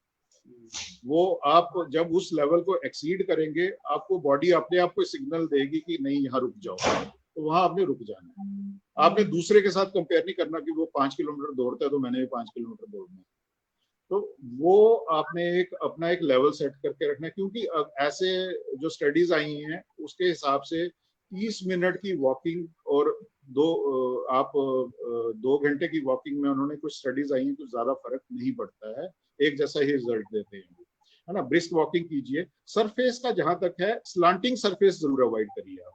वो आप जब उस लेवल को एक्सीड करेंगे, आपको बॉडी अपने आप को सिग्नल देगी कि नहीं यहाँ रुक जाओ, तो वहां आपने रुक जाना है। आपने दूसरे के साथ कंपेयर नहीं करना कि वो 5 किलोमीटर दौड़ता है तो मैंने भी 5 किलोमीटर दौड़ना है। तो वो आपने एक अपना एक लेवल सेट करके रखना है, क्योंकि ऐसे जो स्टडीज आई हैं उसके हिसाब से 30 मिनट की वॉकिंग और दो आप 2 घंटे की वॉकिंग में उन्होंने कुछ स्टडीज आई हैं, कुछ ज्यादा फर्क नहीं पड़ता है, एक जैसा ही रिजल्ट देते हैं, है ना। ब्रिस्क वॉकिंग कीजिए। सरफेस का जहां तक है, स्लांटिंग सरफेस जरूर अवॉइड करिए आप।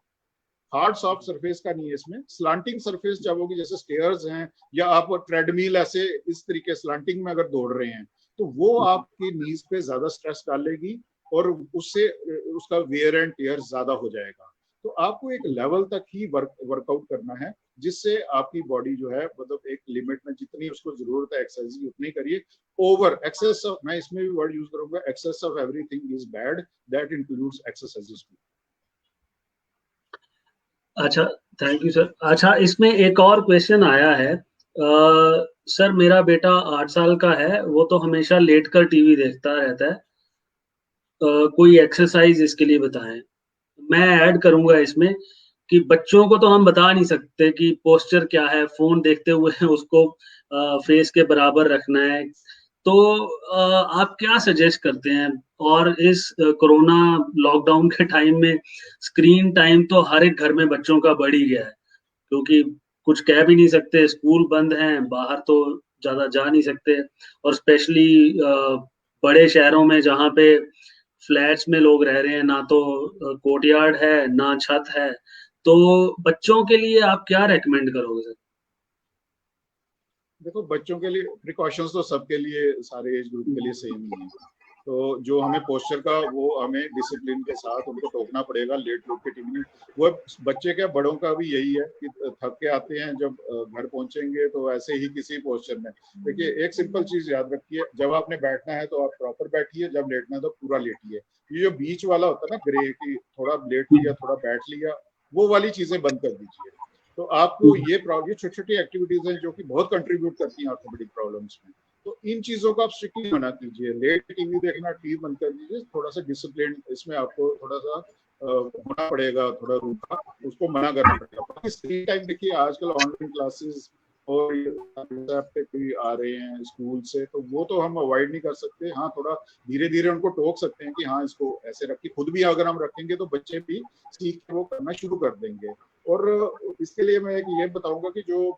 हार्ड सॉफ्ट सरफेस का नहीं है इसमें। स्लांटिंग सरफेस जब होगी, जैसे स्टेयर्स हैं या आप ट्रेडमिल ऐसे इस तरीके स्लांटिंग में अगर दौड़ रहे हैं, तो वो आपकी नीज पे ज्यादा स्ट्रेस डालेगी और उससे उसका वेयर एंड टेयर ज्यादा हो जाएगा। तो आपको एक लेवल तक ही वर्कआउट करना है, जिससे आपकी बॉडी जो है मतलब एक लिमिट में जितनी उसको जरूरत है एक्सरसाइज की उतनी करिए। ओवर एक्सेस ऑफ, मैं इसमें भी वर्ड यूज करूंगा, excess of everything is bad, that includes exercises. अच्छा, थैंक यू सर। अच्छा, इसमें एक और क्वेश्चन आया है, सर मेरा बेटा 8 साल का है, वो तो हमेशा लेट कर टीवी देखता रहता है, कोई एक्सरसाइज इसके लिए बताएं। मैं ऐड करूंगा इसमें कि बच्चों को तो हम बता नहीं सकते कि पोस्चर क्या है, फोन देखते हुए उसको फेस के बराबर रखना है। तो आप क्या सजेस्ट करते हैं? और इस कोरोना लॉकडाउन के टाइम में स्क्रीन टाइम तो हर एक घर में बच्चों का बढ़ ही गया है, क्योंकि कुछ कह भी नहीं सकते, स्कूल बंद हैं, बाहर तो ज्यादा जा नहीं सकते, और स्पेशली बड़े शहरों में जहाँ पे फ्लैट्स में लोग रह रहे हैं, ना तो कोर्टयार्ड है ना छत है। तो बच्चों के लिए आप क्या रेकमेंड करोगे सर? देखो, बच्चों के लिए प्रिकॉशंस तो सबके लिए, सारे एज ग्रुप के लिए सेम ही है। तो जो हमें पोस्चर का वो हमें डिसिप्लिन के साथ उनको टोकना पड़ेगा। लेट लोग के टीम में वो बच्चे क्या बड़ों का भी यही है कि थक के आते हैं, जब घर पहुंचेंगे तो ऐसे ही किसी पोस्चर में। देखिए एक सिंपल चीज याद रखिए, जब आपने बैठना है तो आप प्रॉपर बैठिए, जब लेटना है तो पूरा लेटिए। ये जो बीच वाला होता है ना ग्रे की थोड़ा लेट लिया थोड़ा बैठ लिया, वो वाली चीजें बंद कर दीजिए। तो आपको ये छोटी छोटी एक्टिविटीज हैं जो कि बहुत कंट्रीब्यूट करती हैं ऑर्थोपेडिक प्रॉब्लम्स में। तो इन चीजों को आप स्ट्रिक्टली मना कीजिए। लेट टीवी देखना, टीवी बंद कर दीजिए। थोड़ा सा डिसिप्लिन इसमें आपको थोड़ा सा होना पड़ेगा, थोड़ा रूखा उसको मना करना पड़ेगा। बाकी स्क्रीन टाइम देखिए आजकल ऑनलाइन क्लासेस और पे कोई आ रहे हैं स्कूल से, तो वो तो हम अवॉइड नहीं कर सकते। हाँ थोड़ा धीरे धीरे उनको टोक सकते हैं कि हाँ इसको ऐसे रखिए। खुद भी अगर हम रखेंगे तो बच्चे भी सीख के वो करना शुरू कर देंगे। और इसके लिए मैं ये बताऊंगा कि जो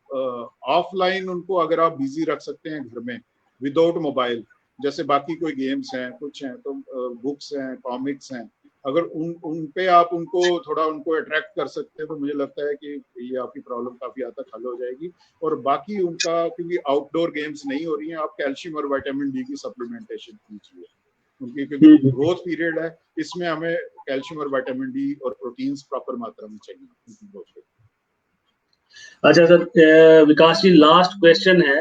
ऑफलाइन उनको अगर आप बिजी रख सकते हैं घर में विदाउट मोबाइल, जैसे बाकी कोई गेम्स हैं कुछ हैं तो बुक्स हैं कॉमिक्स हैं, अगर उन पे आप उनको थोड़ा उनको अट्रैक्ट कर सकते हैं तो मुझे लगता है कि ये आपकी प्रॉब्लम काफी हद तक हल हो जाएगी। और बाकी उनका क्योंकि आउटडोर गेम्स नहीं हो रही हैं, आप कैल्शियम और विटामिन डी की सप्लीमेंटेशन कीजिए उनकी, क्योंकि ग्रोथ पीरियड है, इसमें हमें कैल्शियम और विटामिन डी और प्रोटीन्स प्रॉपर मात्रा में चाहिए उनकी ग्रोथ के। अच्छा सर, विकास जी लास्ट क्वेश्चन है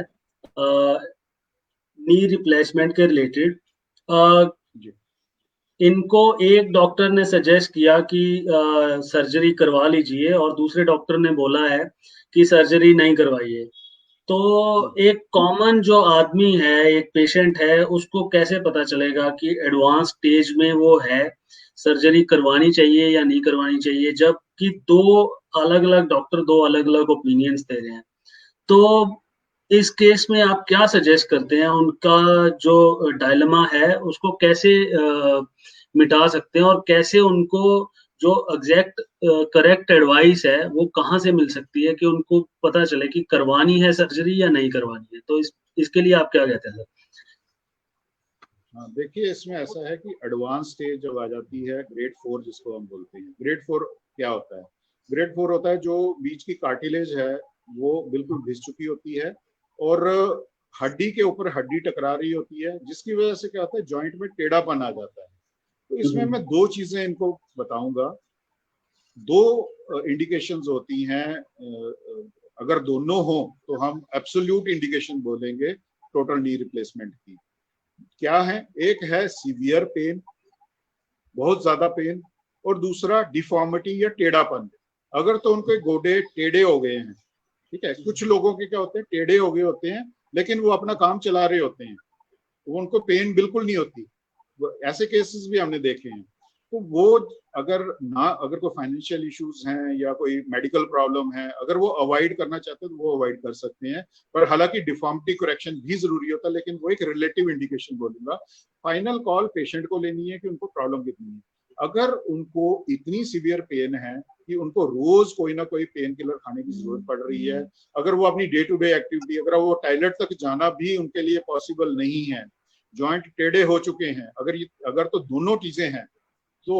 नी रिप्लेसमेंट के रिलेटेड। इनको एक डॉक्टर ने सजेस्ट किया कि सर्जरी करवा लीजिए और दूसरे डॉक्टर ने बोला है कि सर्जरी नहीं करवाइए। तो एक कॉमन जो आदमी है, एक पेशेंट है, उसको कैसे पता चलेगा कि एडवांस स्टेज में वो है, सर्जरी करवानी चाहिए या नहीं करवानी चाहिए, जबकि दो अलग अलग डॉक्टर दो अलग अलग ओपिनियंस दे रहे हैं। तो इस केस में आप क्या सजेस्ट करते हैं? उनका जो डायलेमा है उसको कैसे मिटा सकते हैं और कैसे उनको जो एग्जैक्ट करेक्ट एडवाइस है वो कहाँ से मिल सकती है कि उनको पता चले कि करवानी है सर्जरी या नहीं करवानी है? तो इसके लिए आप क्या कहते हैं सर? हाँ देखिए इसमें ऐसा है कि एडवांस स्टेज जब आ जाती है, ग्रेड 4 जिसको हम बोलते हैं, ग्रेड 4 क्या होता है? ग्रेड 4 होता है जो बीच की कार्टिलेज है वो बिल्कुल घिस चुकी होती है और हड्डी के ऊपर हड्डी टकरा रही होती है, जिसकी वजह से क्या होता है जॉइंट में टेढ़ापन आ जाता है। तो इसमें मैं दो चीजें इनको बताऊंगा। दो इंडिकेशंस होती हैं, अगर दोनों हो तो हम एब्सोल्यूट इंडिकेशन बोलेंगे टोटल नी रिप्लेसमेंट की। क्या है? एक है सीवियर पेन, बहुत ज्यादा पेन, और दूसरा डिफॉर्मिटी या टेढ़ापन। अगर तो उनके गोडे टेढ़े हो गए हैं, ठीक है, कुछ लोगों के क्या होते हैं टेढ़े हो गए होते हैं लेकिन वो अपना काम चला रहे होते हैं, तो उनको पेन बिल्कुल नहीं होती, ऐसे केसेस भी हमने देखे हैं। तो वो अगर कोई फाइनेंशियल इश्यूज हैं या कोई मेडिकल प्रॉब्लम है, अगर वो अवॉइड करना चाहते हैं तो वो अवॉइड कर सकते हैं। पर हालांकि डिफॉर्मिटी करेक्शन भी जरूरी होता है, लेकिन वो एक रिलेटिव इंडिकेशन बोलूंगा। फाइनल कॉल पेशेंट को लेनी है कि उनको प्रॉब्लम कितनी है। अगर उनको इतनी सीवियर पेन है कि उनको रोज कोई ना कोई पेन किलर खाने की जरूरत पड़ रही है, अगर वो अपनी डे टू डे एक्टिविटी, अगर वो टॉयलेट तक जाना भी उनके लिए पॉसिबल नहीं है, जॉइंट टेढ़े हो चुके हैं, अगर तो दोनों चीजें हैं तो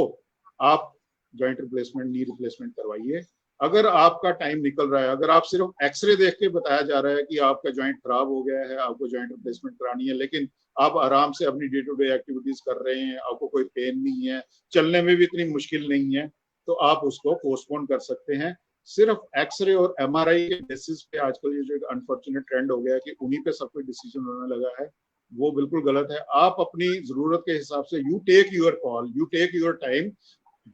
आप जॉइंट रिप्लेसमेंट नी रिप्लेसमेंट करवाइए। अगर आपका टाइम निकल रहा है, अगर आप सिर्फ एक्सरे देख के बताया जा रहा है कि आपका जॉइंट खराब हो गया है, आपको जॉइंट रिप्लेसमेंट करानी है, लेकिन आप आराम से अपनी डे टू डे एक्टिविटीज कर रहे हैं, आपको कोई पेन नहीं है, चलने में भी इतनी मुश्किल नहीं है, तो आप उसको पोस्टपोन कर सकते हैं। सिर्फ एक्सरे और एमआरआई के बेसिस पे आजकल ये जो एक अनफॉर्चुनेट ट्रेंड हो गया है कि उन्हीं पे सब कुछ डिसीजन होने लगा है, वो बिल्कुल गलत है। आप अपनी जरूरत के हिसाब से you take your call, you take your time.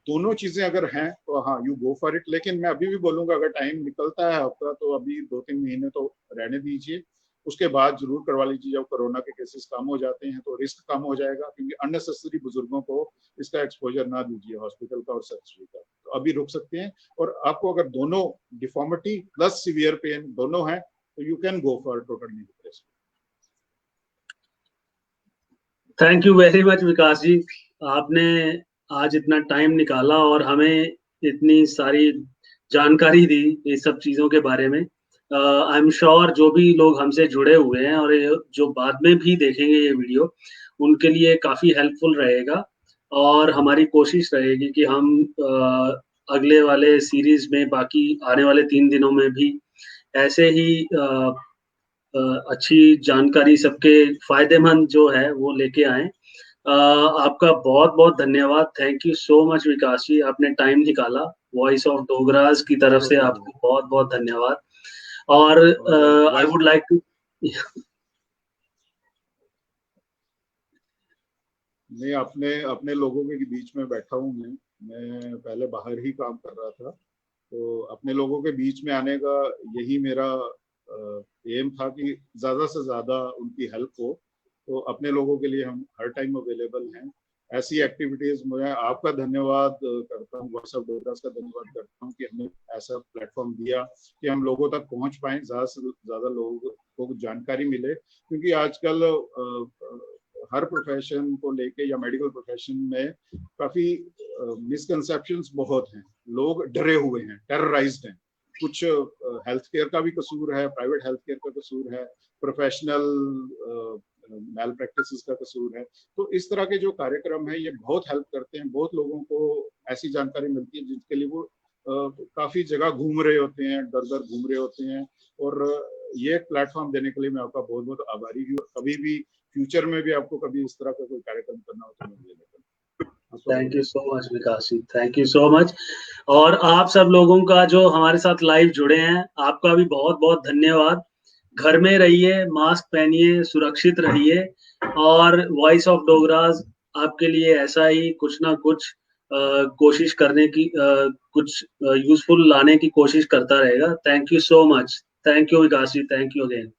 दोनों चीजें अगर हैं तो हाँ यू गो फॉर इट। लेकिन मैं अभी भी बोलूंगा अगर टाइम निकलता है आपका तो अभी 2-3 महीने तो रहने दीजिए, उसके बाद जरूर करवा लीजिए। जब कोरोना के केसेस कम हो जाते हैं तो रिस्क कम हो जाएगा, क्योंकि अननेसेसरी बुजुर्गों को इसका एक्सपोजर ना दीजिए हॉस्पिटल का और सर्जरी का। तो अभी रुक सकते हैं। और आपको अगर दोनों डिफॉर्मिटी प्लस सीवियर पेन दोनों है तो you can go for total knee replacement. Thank you very much Vikas ji, आपने आज इतना टाइम निकाला और हमें इतनी सारी जानकारी दी इस सब चीज़ों के बारे में। आई एम श्योर जो भी लोग हमसे जुड़े हुए हैं और जो बाद में भी देखेंगे ये वीडियो, उनके लिए काफ़ी हेल्पफुल रहेगा। और हमारी कोशिश रहेगी कि हम अगले वाले सीरीज में, बाकी आने वाले 3 दिनों में भी ऐसे ही अच्छी जानकारी सबके फायदेमंद जो है वो लेके आए। आपका बहुत बहुत धन्यवाद। Thank you so much Vikas ji, आपने टाइम निकाला। वॉइस ऑफ डोगराज की तरफ से आपको बहुत बहुत धन्यवाद। और आई वुड लाइक टू मैं अपने अपने लोगों के बीच में बैठा हूँ। मैं पहले बाहर ही काम कर रहा था, तो अपने लोगों के बीच में आने का यही मेरा एम था कि ज़्यादा से ज़्यादा उनकी हेल्प हो। तो अपने लोगों के लिए हम हर टाइम अवेलेबल हैं। ऐसी एक्टिविटीज़ मैं आपका धन्यवाद करता हूँ, वॉइस ऑफ डोगरास का धन्यवाद करता हूँ कि हमें ऐसा प्लेटफॉर्म दिया कि हम लोगों तक पहुँच पाएँ, ज़्यादा से ज़्यादा लोगों को जानकारी मिले। क्योंकि आजकल हर प्रोफेशन को लेके या मेडिकल प्रोफेशन में काफ़ी मिसकंसेप्शंस बहुत हैं। लोग डरे हुए हैं, टेरराइज्ड हैं। कुछ हेल्थ केयर का भी कसूर है, प्राइवेट हेल्थ केयर का कसूर है, प्रोफेशनल मैल प्रैक्टिसेस का कसूर है। तो इस तरह के जो कार्यक्रम है ये बहुत हेल्प करते हैं। बहुत लोगों को ऐसी जानकारी मिलती है जिसके लिए वो काफी जगह घूम रहे होते हैं, दर दर घूम रहे होते हैं। और ये प्लेटफॉर्म देने के लिए मैं आपका बहुत बहुत आभारी हूँ। कभी भी फ्यूचर में भी आपको कभी इस तरह का कोई कार्यक्रम करना हो तो मैं ले। Thank you so much Vikas ji, thank you so much. और आप सब लोगों का जो हमारे साथ लाइव जुड़े हैं, आपका भी बहुत बहुत धन्यवाद। घर में रहिए, मास्क पहनिए, सुरक्षित रहिए। और वॉइस ऑफ डोगराज आपके लिए ऐसा ही कुछ ना कुछ कोशिश करने की, कुछ यूजफुल लाने की कोशिश करता रहेगा। Thank you so much. Thank you Vikas ji, thank you again.